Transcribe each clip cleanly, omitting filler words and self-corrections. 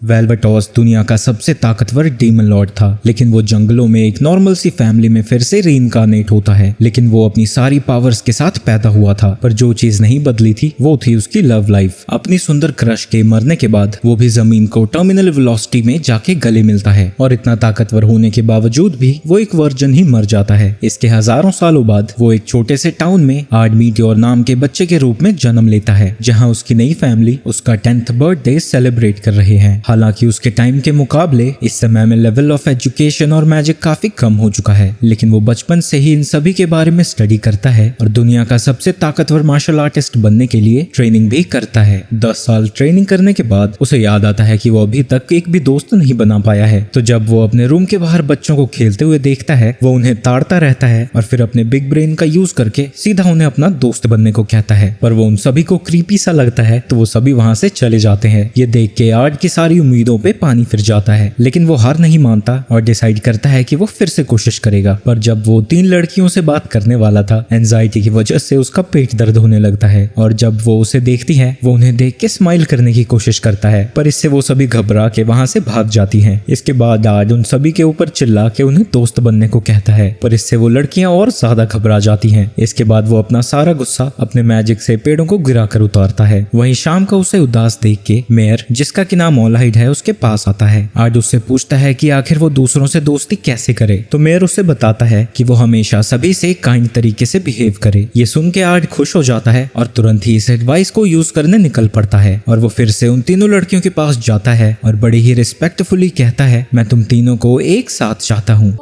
वेल्वेटॉस दुनिया का सबसे ताकतवर डीमन लॉर्ड था, लेकिन वो जंगलों में एक नॉर्मल सी फैमिली में फिर से रीइंकार्नेट होता है। लेकिन वो अपनी सारी पावर्स के साथ पैदा हुआ था, पर जो चीज नहीं बदली थी वो थी उसकी लव लाइफ। अपनी सुंदर क्रश के मरने के बाद वो भी जमीन को टर्मिनल वेलोसिटी में जाके गले मिलता है, और इतना ताकतवर होने के बावजूद भी वो एक वर्जन ही मर जाता है। इसके हजारों सालों बाद वो एक छोटे से टाउन में आर्डमीटियोर नाम के बच्चे के रूप में जन्म लेता है, जहाँ उसकी नई फैमिली उसका 10th बर्थडे सेलिब्रेट कर रहे हैं। हालांकि उसके टाइम के मुकाबले इस समय में लेवल ऑफ एजुकेशन और मैजिक काफी कम हो चुका है, लेकिन वो बचपन से ही इन सभी के बारे में स्टडी करता है और दुनिया का सबसे ताकतवर मार्शल आर्टिस्ट बनने के लिए ट्रेनिंग भी करता है। 10 साल ट्रेनिंग करने के बाद उसे याद आता है कि वो अभी तक एक भी दोस्त नहीं बना पाया है। तो जब वो अपने रूम के बाहर बच्चों को खेलते हुए देखता है, वो उन्हें ताड़ता रहता है और फिर अपने बिग ब्रेन का यूज करके सीधा उन्हें अपना दोस्त बनने को कहता है। पर वो उन सभी को क्रीपी सा लगता है, तो वो सभी वहां से चले जाते हैं। ये देख के आर्ट की सारी उम्मीदों पे पानी फिर जाता है, लेकिन वो हार नहीं मानता और डिसाइड करता है कि वो फिर से कोशिश करेगा। पर जब वो 3 लड़कियों से बात करने वाला था, एंजाइटी की वजह से उसका पेट दर्द होने लगता है, और जब वो उसे देखती है वो उन्हें देख के स्माइल करने की कोशिश करता है, पर इससे वो सभी घबरा के वहां से भाग जाती हैं। इसके बाद आज उन सभी के ऊपर चिल्ला के उन्हें दोस्त बनने को कहता है, पर इससे वो लड़कियां और ज्यादा घबरा जाती हैं। इसके बाद वो अपना सारा गुस्सा अपने मैजिक से पेड़ों को गिरा कर उतारता है। वहीं शाम को उसे उदास देख के मेयर, जिसका की नाम ऑलहाइड है, उसके पास आता है। आर्ड उससे पूछता है कि आखिर वो दूसरों से दोस्ती कैसे करे, तो मेयर उसे बताता है कि वो हमेशा सभी से काइंड तरीके से बिहेव करे। ये सुन के आर्ड खुश हो जाता है और तुरंत ही इस एडवाइस को यूज करने निकल पड़ता है, और वो फिर से उन तीनों लड़कियों के पास जाता है और बड़े ही रिस्पेक्टफुली कहता है, मैं तुम तीनों को एक साथ चाहता हूँ।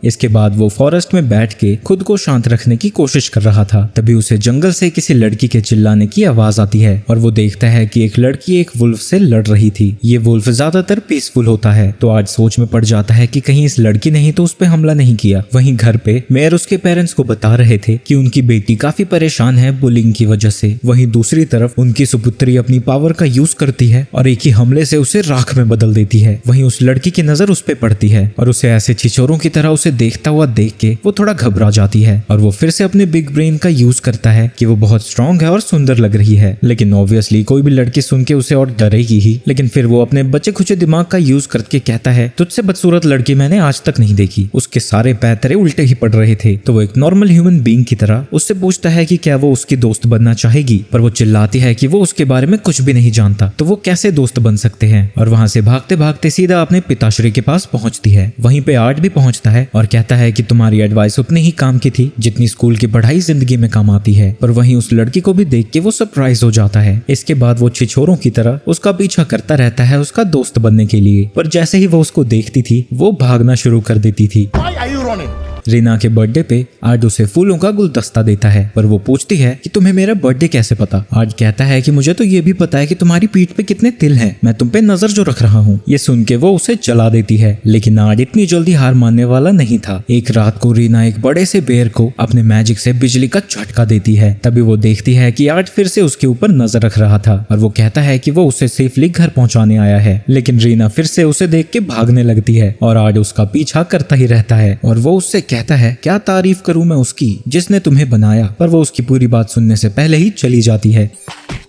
इसके बाद वो फॉरेस्ट में बैठ के खुद को शांत रखने की कोशिश कर रहा था, तभी उसे जंगल से किसी लड़की के चिल्लाने की आवाज आती है, और वो देखता है कि एक लड़की एक वुल्फ से लड़ रही थी। ये वुल्फ ज्यादातर पीसफुल होता है, तो आज सोच में पड़ जाता है कि कहीं इस लड़की ने ही तो उस पे हमला नहीं किया। वहीं घर पे मेयर उसके पेरेंट्स को बता रहे थे कि उनकी बेटी काफी परेशान है बुलिंग की वजह से। वहीं दूसरी तरफ उनकी सुपुत्री अपनी पावर का यूज करती है और एक ही हमले से उसे राख में बदल देती है। वहीं उस लड़की की नजर उस पे पड़ती है और उसे ऐसे छिछोरों की तरह उसे देखता हुआ देख के वो थोड़ा घबरा जाती है, और वो फिर से अपने बिग ब्रेन का यूज करता है कि वो बहुत स्ट्रांग है और सुंदर लग रही है। लेकिन ऑब्वियसली कोई भी लड़की सुन के उसे और डरेगी ही, लेकिन फिर वो अपने बच्चे खुचे दिमाग का यूज करके कहता है, तुझसे बदसूरत लड़की मैंने आज तक नहीं देखी, उसके सारे पैर तेरे उल्टे ही पड़ रहे थे। तो वो एक नॉर्मल ह्यूमन बीइंग की तरह उससे पूछता है कि क्या वो उसकी दोस्त बनना चाहेगी, पर वो चिल्लाती है कि वो उसके बारे में कुछ भी नहीं जानता, तो वो कैसे दोस्त बन सकते हैं, और वहां से भागते भागते सीधा अपने पिताश्री के पास पहुंचती है। वहीं पे आर्ट भी पहुंचता है और कहता है कि तुम्हारी एडवाइस उतनी ही काम की थी जितनी स्कूल की पढ़ाई जिंदगी में काम आती है। पर वहीं उस लड़की को भी देख के वो सरप्राइज हो जाता है। इसके बाद वो छिछोरों की तरह उसका पीछा करता रहता है उसका दोस्त बनने के लिए, पर जैसे ही वो उसको देखती थी वो भागना शुरू कर देती थी। रीना के बर्थडे पे आर्ड उसे फूलों का गुलदस्ता देता है, पर वो पूछती है कि तुम्हें मेरा बर्थडे कैसे पता। आर्ड कहता है कि मुझे तो ये भी पता है कि तुम्हारी पीठ पे कितने तिल हैं, मैं तुम पे नजर जो रख रहा हूँ। ये सुन के वो उसे जला देती है, लेकिन आर्ड इतनी जल्दी हार मानने वाला नहीं था। एक रात को रीना एक बड़े से बेर को अपने मैजिक से बिजली का झटका देती है। तभी वो देखती है कि आर्ड फिर से उसके ऊपर नजर रख रहा था, और वो कहता है कि वो उसे सेफली घर पहुंचाने आया है। लेकिन रीना फिर से उसे देख के भागने लगती है और आर्ड उसका पीछा करता ही रहता है, और वो उससे कहता है, क्या तारीफ करूं मैं उसकी जिसने तुम्हें बनाया, पर वो उसकी पूरी बात सुनने से पहले ही चली जाती है।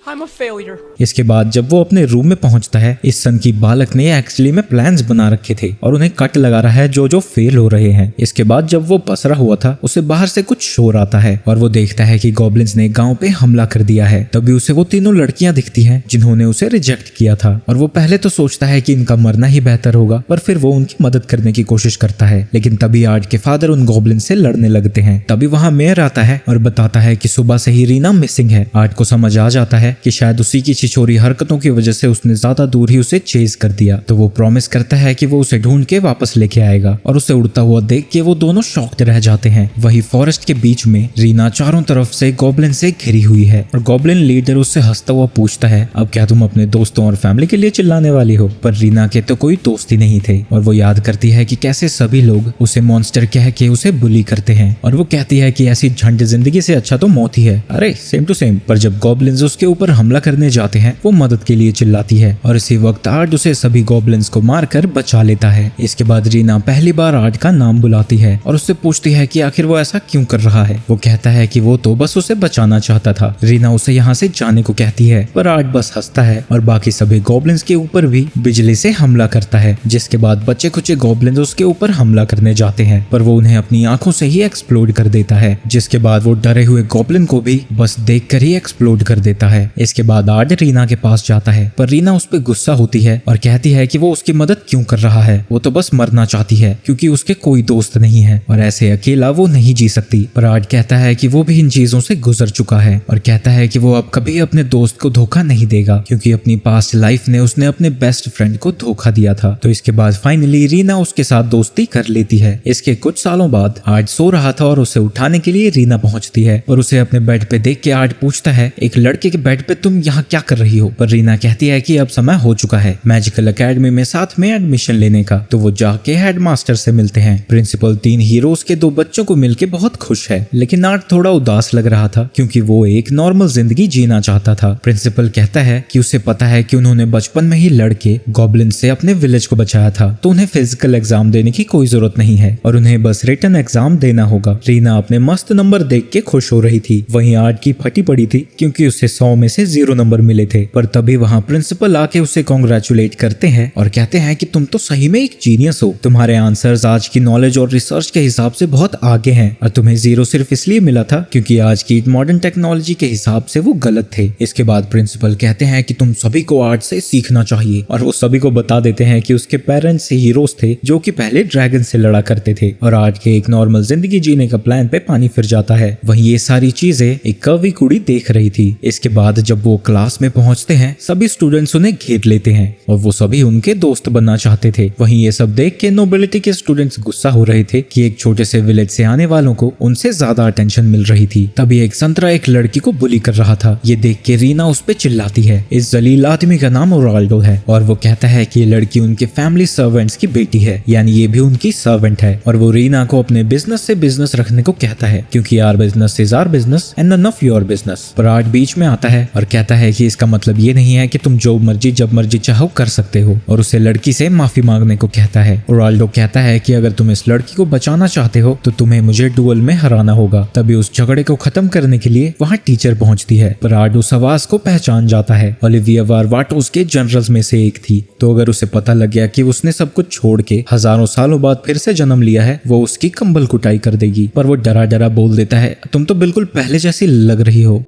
I'm a failure. इसके बाद जब वो अपने रूम में पहुंचता है, इस सन की बालक ने एक्चुअली में प्लान्स बना रखे थे और उन्हें कट लगा रहा है जो फेल हो रहे हैं। इसके बाद जब वो पसरा हुआ था, उसे बाहर से कुछ शोर आता है और वो देखता है कि गॉब्लिन्स ने गांव पे हमला कर दिया है। तभी उसे वो तीनों लड़कियां दिखती हैं जिन्होंने उसे रिजेक्ट किया था, और वो पहले तो सोचता है कि इनका मरना ही बेहतर होगा, पर फिर वो उनकी मदद करने की कोशिश करता है। लेकिन तभी आर्ट के फादर उन गॉब्लिन से लड़ने लगते हैं। तभी वहां मेयर आता है और बताता है कि सुबह से ही रीना मिसिंग है। आर्ट को समझ आ जाता है कि शायद उसी की छिछोरी हरकतों की वजह से उसने ज्यादा दूर ही उसे चेज कर दिया। तो वो प्रॉमिस करता है कि वो उसे ढूंढ के वापस लेके आएगा, और उसे उड़ता हुआ देख के वो दोनों शॉक्ड रह जाते हैं। वही फॉरेस्ट के बीच में रीना चारों तरफ से गॉब्लिन से घिरी हुई है, और गॉब्लिन लीडर उससे हंसता हुआ पूछता है, अब क्या तुम अपने दोस्तों और फैमिली के लिए चिल्लाने वाली हो? पर रीना के तो कोई दोस्त ही नहीं थे, और वो याद करती है कि कैसे सभी लोग उसे मॉन्स्टर कह के उसे बुली करते हैं, और वो कहती है कि ऐसी झंड जिंदगी से अच्छा तो मौत ही है। अरे सेम टू सेम। पर जब गॉब्लिन्स उसके ऊपर ऊपर हमला करने जाते हैं वो मदद के लिए चिल्लाती है और इसी वक्त आर्ट उसे सभी गॉब्लिन्स को मारकर बचा लेता है। इसके बाद रीना पहली बार आर्ट का नाम बुलाती है और उससे पूछती है कि आखिर वो ऐसा क्यों कर रहा है। वो कहता है कि वो तो बस उसे बचाना चाहता था। रीना उसे यहाँ से जाने को कहती है पर आर्ट बस हंसता है और बाकी सभी गॉब्लिन्स के ऊपर भी बिजली से हमला करता है, जिसके बाद बच्चे कुछ गॉब्लिन्स उसके ऊपर हमला करने जाते हैं पर वो उन्हें अपनी आंखों से ही एक्सप्लोड कर देता है, जिसके बाद वो डरे हुए गॉब्लिन को भी बस देखकर ही एक्सप्लोड कर देता है। इसके बाद आर्ट रीना के पास जाता है पर रीना उस पर गुस्सा होती है और कहती है कि वो उसकी मदद क्यों कर रहा है, वो तो बस मरना चाहती है क्योंकि उसके कोई दोस्त नहीं है और ऐसे अकेला वो नहीं जी सकती। पर आर्ट कहता है कि वो भी इन चीजों से गुजर चुका है और कहता है कि वो अब कभी अपने दोस्त को धोखा नहीं देगा क्योंकि अपनी पास्ट लाइफ ने उसने अपने बेस्ट फ्रेंड को धोखा दिया था। तो इसके बाद फाइनली रीना उसके साथ दोस्ती कर लेती है। इसके कुछ सालों बाद आर्ट सो रहा था और उसे उठाने के लिए रीना पहुंचती है और उसे अपने बेड पे देख के आर्ट पूछता है एक लड़के के बेड पे तुम यहाँ क्या कर रही हो। पर रीना कहती है कि अब समय हो चुका है मैजिकल एकेडमी में साथ में एडमिशन लेने का। तो वो जाके हेडमास्टर से मिलते हैं। प्रिंसिपल 3 हीरोज के 2 बच्चों को मिलके बहुत खुश है, लेकिन आर्ट थोड़ा उदास लग रहा था क्योंकि वो एक नॉर्मल जिंदगी जीना चाहता था। प्रिंसिपल कहता है कि उसे पता है कि उन्होंने बचपन में ही लड़के गॉब्लिन से अपने विलेज को बचाया था, तो उन्हें फिजिकल एग्जाम देने की कोई जरूरत नहीं है और उन्हें बस रिटन एग्जाम देना होगा। रीना अपने मस्त नंबर देख के खुश हो रही थी, वहीं आर्ट की फटी पड़ी थी क्योंकि उसे 100 में से 0 नंबर मिले थे। पर तभी वहाँ प्रिंसिपल आके उसे कॉन्ग्रेचुलेट करते हैं और कहते हैं कि तुम तो सही में एक जीनियस हो, तुम्हारे आंसर्स आज की नॉलेज और रिसर्च के हिसाब से बहुत आगे हैं और तुम्हें 0 सिर्फ इसलिए मिला था क्योंकि आज की मॉडर्न टेक्नोलॉजी के हिसाब से वो गलत थे। इसके बाद प्रिंसिपल कहते हैं कि तुम सभी को आर्ट से सीखना चाहिए और वो सभी को बता देते हैं कि उसके पेरेंट्स हीरोज थे जो कि पहले ड्रैगन से लड़ा करते थे और आर्ट के एक नॉर्मल जिंदगी जीने का प्लान पे पानी फिर जाता है। वहीं ये सारी चीजें एक कवि कुड़ी देख रही थी। इसके बाद जब वो क्लास में पहुंचते हैं सभी स्टूडेंट्स उन्हें घेर लेते हैं और वो सभी उनके दोस्त बनना चाहते थे। वहीं ये सब देख के नोबिलिटी के स्टूडेंट्स गुस्सा हो रहे थे कि एक छोटे से विलेज से आने वालों को उनसे ज्यादा अटेंशन मिल रही थी। तभी एक संतरा एक लड़की को बुली कर रहा था। ये देख के रीना उस पे चिल्लाती है। इस जलील आदमी का नाम रोनाल्डो है और वो कहता है कि ये लड़की उनके फैमिली सर्वेंट्स की बेटी है, यानी ये भी उनकी सर्वेंट है और वो रीना को अपने बिजनेस से बिजनेस रखने को कहता है क्योंकि यार business is our business and none of your business. पर आर्ट बीच में आता है और कहता है कि इसका मतलब ये नहीं है कि तुम जो मर्जी जब मर्जी चाहो कर सकते हो और उसे लड़की से माफी मांगने को कहता है। रोनाल्डो कहता है कि अगर तुम इस लड़की को बचाना चाहते हो तो तुम्हें मुझे डुअल में हराना होगा। तभी उस झगड़े को खत्म करने के लिए वहाँ टीचर पहुंचती है पर आर्ट उस आवाज को पहचान जाता है। ओलिविया बारबाटोस के जनरल्स में से एक थी, तो अगर उसे पता लग गया कि उसने सब कुछ छोड़ के हजारों सालों बाद फिर से जन्म लिया है वो उसकी कंबल कुटाई कर देगी। पर वो डरा डरा बोल देता है तुम तो बिल्कुल पहले जैसी लग रही हो।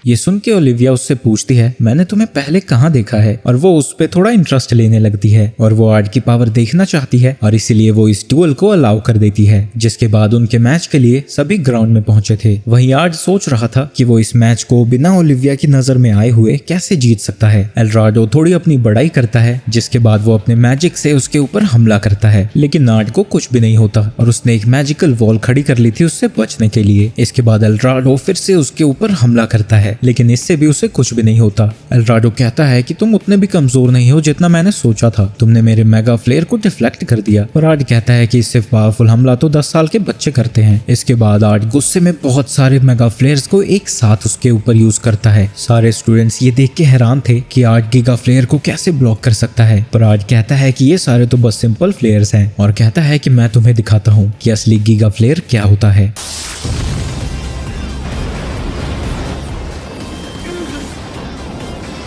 ये सुन के ओलिविया उससे पूछती है मैंने तुम्हें पहले कहाँ देखा है और वो उस पे थोड़ा इंटरेस्ट लेने लगती है और वो आर्ट की पावर देखना चाहती है और इसीलिए वो इस डुअल को अलाउ कर देती है। जिसके बाद उनके मैच के लिए सभी ग्राउंड में पहुंचे थे। वहीं आर्ट सोच रहा था कि वो इस मैच को बिना ओलिविया की नजर में आए हुए कैसे जीत सकता है। एल्ड्राडो थोड़ी अपनी बड़ाई करता है जिसके बाद वो अपने मैजिक से उसके ऊपर हमला करता है, लेकिन आर्ट को कुछ भी नहीं होता और उसने एक मैजिकल वॉल खड़ी कर ली थी उससे बचने के लिए। इसके बाद एल्ड्राडो फिर से उसके ऊपर हमला करता है लेकिन इससे भी उसे कुछ भी नहीं होता। एल्ड्राडो कहता है कि तुम उतने भी कमजोर नहीं हो जितना मैंने सोचा था, तुमने मेरे मेगा फ्लेयर को डिफ्लेक्ट कर दिया। और आर्ट कहता है कि इससे पावरफुल हमला तो 10 साल के बच्चे करते हैं। इसके बाद आर्ट गुस्से में बहुत सारे मेगा फ्लेयर्स को एक साथ उसके ऊपर यूज करता है। सारे स्टूडेंट्स ये देख के हैरान थे कि आर्ट गीगा फ्लेयर को कैसे ब्लॉक कर सकता है। पर आर्ट कहता है कि ये सारे तो बस सिंपल फ्लेयर्स हैं और कहता है कि मैं तुम्हें दिखाता हूँ कि असली गीगा फ्लेयर क्या होता है।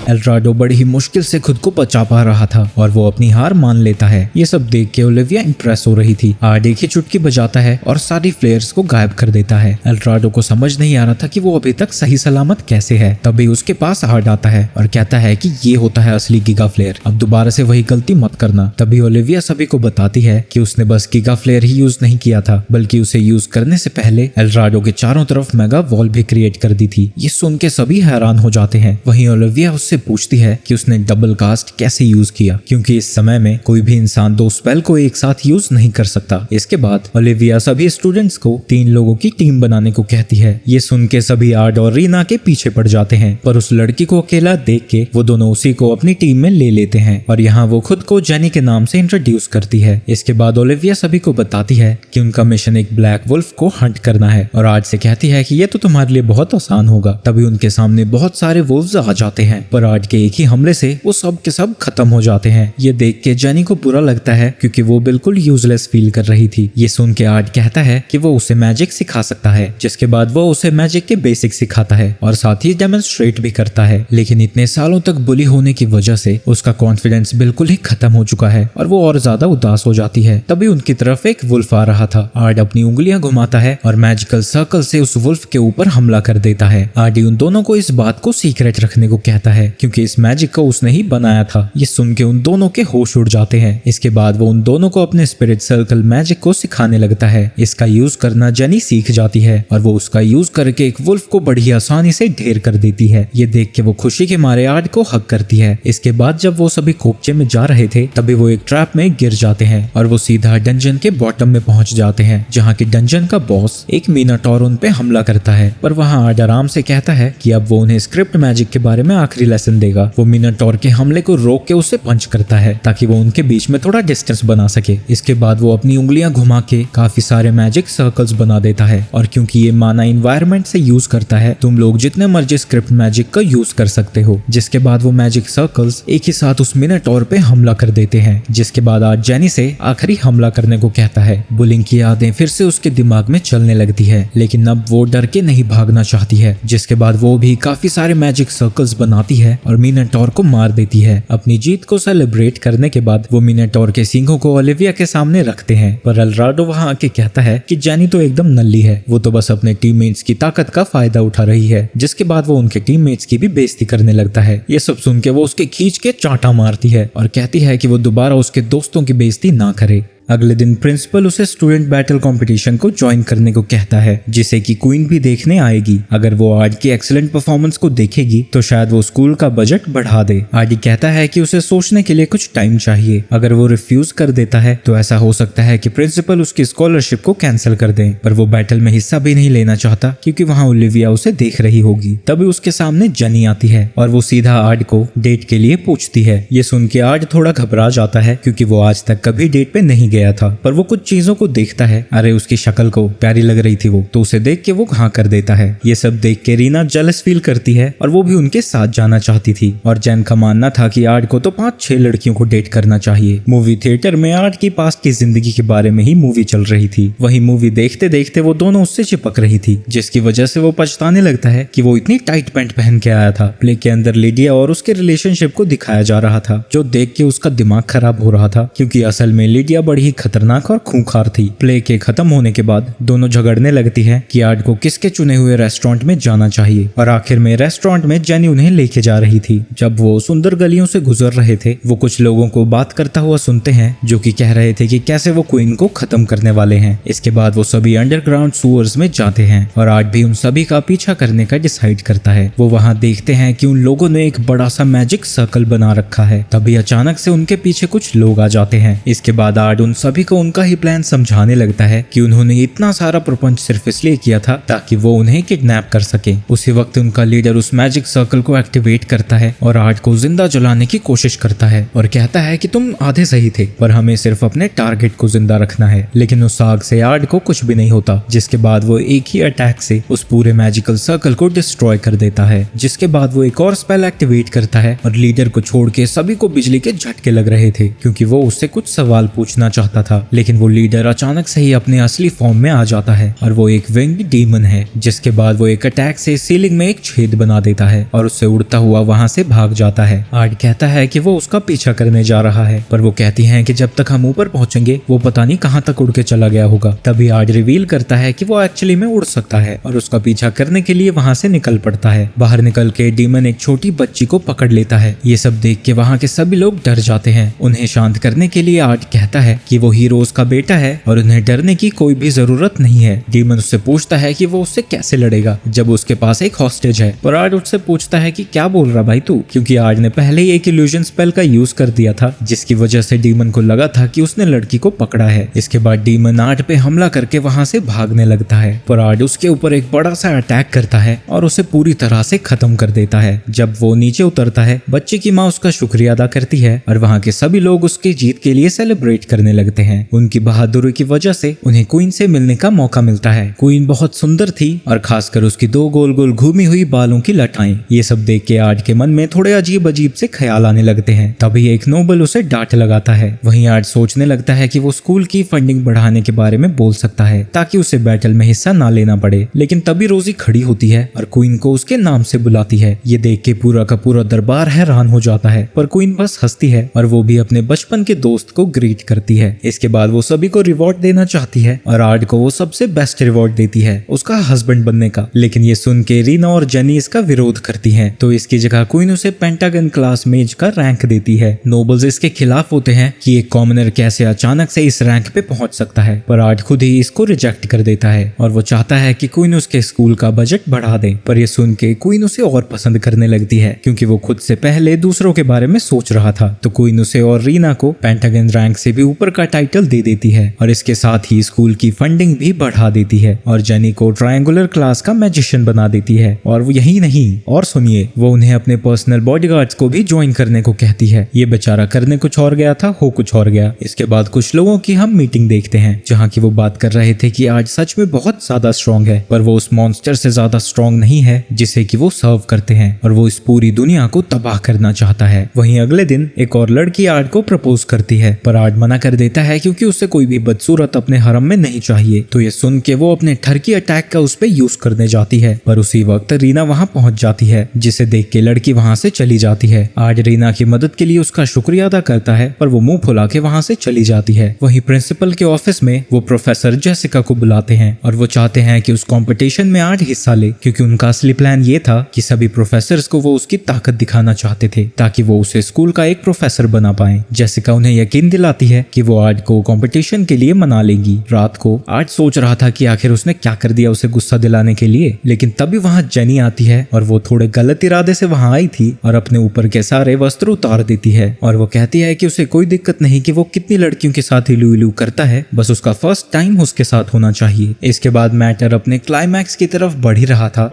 एल्ड्राडो बड़ी ही मुश्किल से खुद को बचा पा रहा था और वो अपनी हार मान लेता है। ये सब देख के ओलिविया इंप्रेस हो रही थी। आर्ट एक ही चुटकी बजाता है और सारी फ्लेयर्स को गायब कर देता है। एल्ड्राडो को समझ नहीं आ रहा था कि वो अभी तक सही सलामत कैसे है। तभी उसके पास आर्ट आता है और कहता है कि ये होता है असली गीगा फ्लेयर, अब दोबारा से वही गलती मत करना। तभी ओलिविया सभी को बताती है कि उसने बस गीगा फ्लेयर ही यूज नहीं किया था बल्कि उसे यूज करने से पहले एल्ड्राडो के चारों तरफ मेगा वॉल भी क्रिएट कर दी थी। ये सुन के सभी हैरान हो जाते हैं। वहीं ओलिविया उससे पूछती है कि उसने डबल कास्ट कैसे यूज किया, क्योंकि इस समय में कोई भी इंसान 2 स्पेल को एक साथ यूज नहीं कर सकता। इसके बाद ओलिविया सभी स्टूडेंट्स को 3 लोगों की टीम बनाने को कहती है। ये सुन के सभी आर्ड और रीना के पीछे पड़ जाते हैं, पर उस लड़की को अकेला देख के वो दोनों उसी को अपनी टीम में ले लेते हैं और यहाँ वो खुद को जेनी के नाम से इंट्रोड्यूस करती है। इसके बाद ओलिविया सभी को बताती है कि उनका मिशन एक ब्लैक वुल्फ को हंट करना है और आर्ड से कहती है कि ये तो तुम्हारे लिए बहुत आसान होगा। तभी उनके सामने बहुत सारे वुल्व्स आ जाते हैं, पर आर्ड के एक ही हमले से वो सब के सब खत्म हो जाते हैं। ये देख के जेनी को बुरा लगता है क्योंकि वो बिल्कुल यूजलेस फील कर रही थी। ये सुन के आर्ड कहता है कि वो उसे मैजिक सिखा सकता है, जिसके बाद वो उसे मैजिक के बेसिक सिखाता है और साथ ही डेमोन्स्ट्रेट भी करता है। लेकिन इतने सालों तक बुली होने की वजह से उसका कॉन्फिडेंस बिल्कुल ही खत्म हो चुका है और वो और ज्यादा उदास हो जाती है। तभी उनकी तरफ एक वुल्फ आ रहा था। आर्ड अपनी उंगलियां घुमाता है और मैजिकल सर्कल से उस वुल्फ के ऊपर हमला कर देता है। आर्डी उन दोनों को इस बात को सीक्रेट रखने को कहता है क्योंकि इस मैजिक को उसने ही बनाया था। ये सुन के उन दोनों के होश उड़ जाते हैं। इसके बाद वो उन दोनों को अपने स्पिरिट सर्कल मैजिक को सिखाने लगता है। इसका यूज करना जेनी सीख जाती है और वो उसका यूज करके एक वुल्फ को बड़ी आसानी से ढेर कर देती है। ये देख के वो खुशी के मारे आर्ड को हक करती है। इसके बाद जब वो सभी कोपचे में जा रहे थे तभी वो एक ट्रैप में गिर जाते हैं और वो सीधा डंजन के बॉटम में पहुंच जाते हैं, जहाँ की डंजन का बॉस एक मीनाटोर उन पे हमला करता है। पर वहाँ आर्ड आराम से कहता है कि अब वो उन्हें स्क्रिप्ट मैजिक के बारे में आखिरी लेसन देगा। वो मीनाटोर के हमले को रोक के उसे पंच करता है ताकि वो उनके बीच में थोड़ा डिस्टेंस बना सके। इसके बाद वो अपनी उंगलियां घुमा के काफी सारे मैजिक सर्कल्स बना देता है और क्योंकि ये माना इन्वायरमेंट से यूज करता है, तुम लोग जितने मर्जी स्क्रिप्ट मैजिक का यूज कर सकते हो। जिसके बाद वो मैजिक सर्कल्स एक ही साथ उस मिनाटोर पे हमला कर देते हैं। जिसके बाद आज जेनी से आखिरी हमला करने को कहता है। बुलिंग की यादें फिर से उसके दिमाग में चलने लगती है, लेकिन अब वो डर के नहीं भागना चाहती है। जिसके बाद वो भी काफी सारे मैजिक सर्कल्स बनाती है और मिनाटोर को मार देती है। अपनी जीत को सेलिब्रेट करने के बाद वो मिनाटोर के सींगों को ओलिविया के सामने रखते हैं, पर अल्राडो वहां आके कहता है कि जेनी तो एकदम नल्ली है, वो तो बस अपने टीममेट्स की ताकत का फायदा उठा रही है। जिसके बाद वो उनके टीममेट्स की भी बेइज्जती करने लगता है। ये सब सुन के वो उसके खींच के चांटा मारती है और कहती है कि वो दोबारा उसके दोस्तों की बेइज्जती ना करे। अगले दिन प्रिंसिपल उसे स्टूडेंट बैटल कंपटीशन को ज्वाइन करने को कहता है, जिसे कि क्वीन भी देखने आएगी। अगर वो आर्ड की एक्सीलेंट परफॉर्मेंस को देखेगी तो शायद वो स्कूल का बजट बढ़ा दे। आर्डी कहता है कि उसे सोचने के लिए कुछ टाइम चाहिए। अगर वो रिफ्यूज कर देता है तो ऐसा हो सकता है कि प्रिंसिपल उसकी स्कॉलरशिप को कैंसिल कर दे। पर वो बैटल में हिस्सा भी नहीं लेना चाहता क्योंकि वहाँ ओलिविया उसे देख रही होगी। तभी उसके सामने जेनी आती है और वो सीधा आर्ड को डेट के लिए पूछती है। ये सुन के आर्ड थोड़ा घबरा जाता है क्योंकि वो आज तक कभी डेट पे नहीं गया था, पर वो कुछ चीजों को देखता है। अरे उसकी शक्ल को प्यारी लग रही थी वो, तो उसे देख के वो हाँ कर देता है। ये सब देख के रीना जेलस फील करती है और वो भी उनके साथ जाना चाहती थी। और जैन का मानना था कि आर्ड को तो 5-6 लड़कियों को डेट करना चाहिए। मूवी थिएटर में आर्ड की पास्ट की जिंदगी के बारे में ही मूवी चल रही थी। वही मूवी देखते देखते वो दोनों उससे चिपक रही थी, जिसकी वजह से वो पछताने लगता है कि वो इतनी टाइट पैंट पहन के आया था। प्ले के अंदर लिडिया और उसके रिलेशनशिप को दिखाया जा रहा था, जो देख के उसका दिमाग खराब हो रहा था क्योंकि असल में लिडिया बड़ी ही खतरनाक और खूंखार थी। प्ले के खत्म होने के बाद दोनों झगड़ने लगती है कि आर्ड को किसके चुने हुए रेस्टोरेंट में जाना चाहिए और आखिर में रेस्टोरेंट में जेनी उन्हें लेके जा रही थी। जब वो सुंदर गलियों से गुजर रहे थे, वो कुछ लोगों को बात करता हुआ सुनते हैं जो कि कह रहे थे कि कैसे वो क्वीन को खत्म करने वाले हैं। इसके बाद वो सभी अंडरग्राउंड सूअर्स में जाते हैं और आर्ड भी उन सभी का पीछा करने का डिसाइड करता है। वो वहाँ देखते हैं कि उन लोगों ने एक बड़ा सा मैजिक सर्कल बना रखा है। तभी अचानक से उनके पीछे कुछ लोग आ जाते हैं। इसके बाद आर्ड उन सभी को उनका ही प्लान समझाने लगता है कि उन्होंने इतना सारा प्रपंच सिर्फ इसलिए किया था ताकि वो उन्हें किडनैप कर सके। उसी वक्त उनका लीडर उस मैजिक सर्कल को एक्टिवेट करता है और आर्ड को जिंदा जलाने की कोशिश करता है और कहता है कि तुम आधे सही थे, पर हमें सिर्फ अपने टारगेट को जिंदा रखना है। लेकिन उस आग से आर्ड को कुछ भी नहीं होता। जिसके बाद वो एक ही अटैक से उस पूरे मैजिकल सर्कल को डिस्ट्रॉय कर देता है। जिसके बाद वो एक और स्पेल एक्टिवेट करता है और लीडर को छोड़ के सभी को बिजली के झटके लग रहे थे क्योंकि वो उससे कुछ सवाल पूछना चाहता था। लेकिन वो लीडर अचानक से ही अपने असली फॉर्म में आ जाता है और वो एक विंग्ड डीमन है। जिसके बाद वो एक अटैक से सीलिंग में एक छेद बना देता है और उससे उड़ता हुआ वहां से भाग जाता है। आर्ड कहता है कि वो उसका पीछा करने जा रहा है, पर वो कहती हैं कि जब तक हम ऊपर पहुंचेंगे वो पता नहीं कहां तक उड़ के चला गया होगा। तभी आर्ड रिवील करता है कि वो एक्चुअली में उड़ सकता है और उसका पीछा करने के लिए वहां से निकल पड़ता है। बाहर निकल के डीमन एक छोटी बच्ची को पकड़ लेता है। ये सब देख के वहां के सभी लोग डर जाते हैं। उन्हें शांत करने के लिए आर्ड कहता है कि वो हीरोज का बेटा है और उन्हें डरने की कोई भी जरूरत नहीं है। डीमन उससे पूछता है कि वो उससे कैसे लड़ेगा जब उसके पास एक हॉस्टेज है। पर आर्ट उससे पूछता है कि क्या बोल रहा भाई तू, क्योंकि आर्ट ने पहले ही एक इल्यूजन स्पेल का यूज कर दिया था जिसकी वजह से डीमन को लगा था कि उसने लड़की को पकड़ा है। इसके बाद डीमन आर्ट पे हमला करके वहां से भागने लगता है, पर आर्ट उसके ऊपर एक बड़ा सा अटैक करता है और उसे पूरी तरह से खत्म कर देता है। जब वो नीचे उतरता है, बच्चे की माँ उसका शुक्रिया अदा करती है और वहाँ के सभी लोग उसकी जीत के लिए सेलिब्रेट करने लगते हैं। उनकी बहादुरी की वजह से उन्हें क्वीन से मिलने का मौका मिलता है। क्वीन बहुत सुंदर थी और खासकर उसकी 2 गोल गोल घूमी हुई बालों की लटाएं। ये सब देख के आर्ट के मन में थोड़े अजीब अजीब से ख्याल आने लगते हैं। तभी एक नोबल उसे डांट लगाता है। वहीं आर्ट सोचने लगता है कि वो स्कूल की फंडिंग बढ़ाने के बारे में बोल सकता है ताकि उसे बैटल में हिस्सा ना लेना पड़े। लेकिन तभी रोजी खड़ी होती है और क्वीन को उसके नाम से बुलाती है। ये देख के पूरा का पूरा दरबार हैरान हो जाता है, पर क्वीन बस हंसती है और वो भी अपने बचपन के दोस्त को ग्रीट करती है। इसके बाद वो सभी को रिवॉर्ड देना चाहती है और आर्ट को वो सबसे बेस्ट रिवॉर्ड देती है, उसका हस्बैंड बनने का। लेकिन ये सुन के रीना और जेनी इसका विरोध करती है, तो इसकी जगह क्वीन उसे पेंटागन क्लास मेज का रैंक देती है। नोबल्स इसके खिलाफ होते हैं कि एक कॉमनर कैसे अचानक से इस रैंक पे पहुंच सकता है, पर आर्ट खुद ही इसको रिजेक्ट कर देता है और वो चाहता है कि क्वीन उसके स्कूल का बजट बढ़ा दे। पर ये सुन के क्वीन उसे और पसंद करने लगती है क्योंकि वो खुद से पहले दूसरों के बारे में सोच रहा था। तो क्वीन उसे और रीना को पेंटागन रैंक से भी ऊपर का टाइटल दे देती है और इसके साथ ही स्कूल की फंडिंग भी बढ़ा देती है और जेनी को ट्रायंगुलर क्लास का मैजिशियन बना देती है। और वो यही नहीं, और सुनिए, वो उन्हें अपने पर्सनल बॉडीगार्ड्स को भी ज्वाइन करने को कहती है। ये बेचारा करने कुछ और गया था, हो कुछ और गया। इसके बाद कुछ लोगों की हम मीटिंग देखते हैं जहाँ की वो बात कर रहे थे कि आज सच में बहुत ज्यादा स्ट्रॉन्ग है, पर वो उस मॉन्स्टर से ज्यादा स्ट्रॉन्ग नहीं है जिसे कि वो सर्व करते हैं और वो इस पूरी दुनिया को तबाह करना चाहता है। वहीं अगले दिन एक और लड़की आर्ट को प्रपोज करती है, पर आर्ट मना कर देता है क्योंकि उसे कोई भी बदसूरत अपने हरम में नहीं चाहिए। तो ये सुन के वो अपने ठरकी अटैक का उस पे यूज करने जाती है, पर उसी वक्त रीना वहां पहुंच जाती है, जिसे देख के लड़की वहां से चली जाती है। आर्ट रीना की मदद के लिए उसका शुक्रिया अदा करता है, पर वो मुंह फुला के वहां से चली जाती है। वहीं प्रिंसिपल के ऑफिस में वो प्रोफेसर जेसिका को बुलाते हैं और वो चाहते हैं कि उस कंपटीशन में आर्ट हिस्सा ले, क्योंकि उनका असली प्लान ये था कि सभी प्रोफेसर्स को वो उसकी ताकत दिखाना चाहते थे ताकि वो उसे स्कूल का एक प्रोफेसर बना पाए। जेसिका उन्हें यकीन दिलाती है कि वो आर्ट को कंपटीशन के लिए मना लेगी। रात को आर्ट सोच रहा था कि आखिर उसने क्या कर दिया उसे गुस्सा दिलाने के लिए, लेकिन तभी वहां जेनी आती है और वो थोड़े गलत इरादे से वहां आई थी और अपने ऊपर के सारे वस्त्र उतार देती है और वो कहती है कि उसे कोई दिक्कत नहीं कि वो कितनी लड़कियों के साथ इलू इलू करता है, बस उसका फर्स्ट टाइम उसके साथ होना चाहिए। इसके बाद मैटर अपने क्लाइमैक्स की तरफ बढ़ ही रहा था।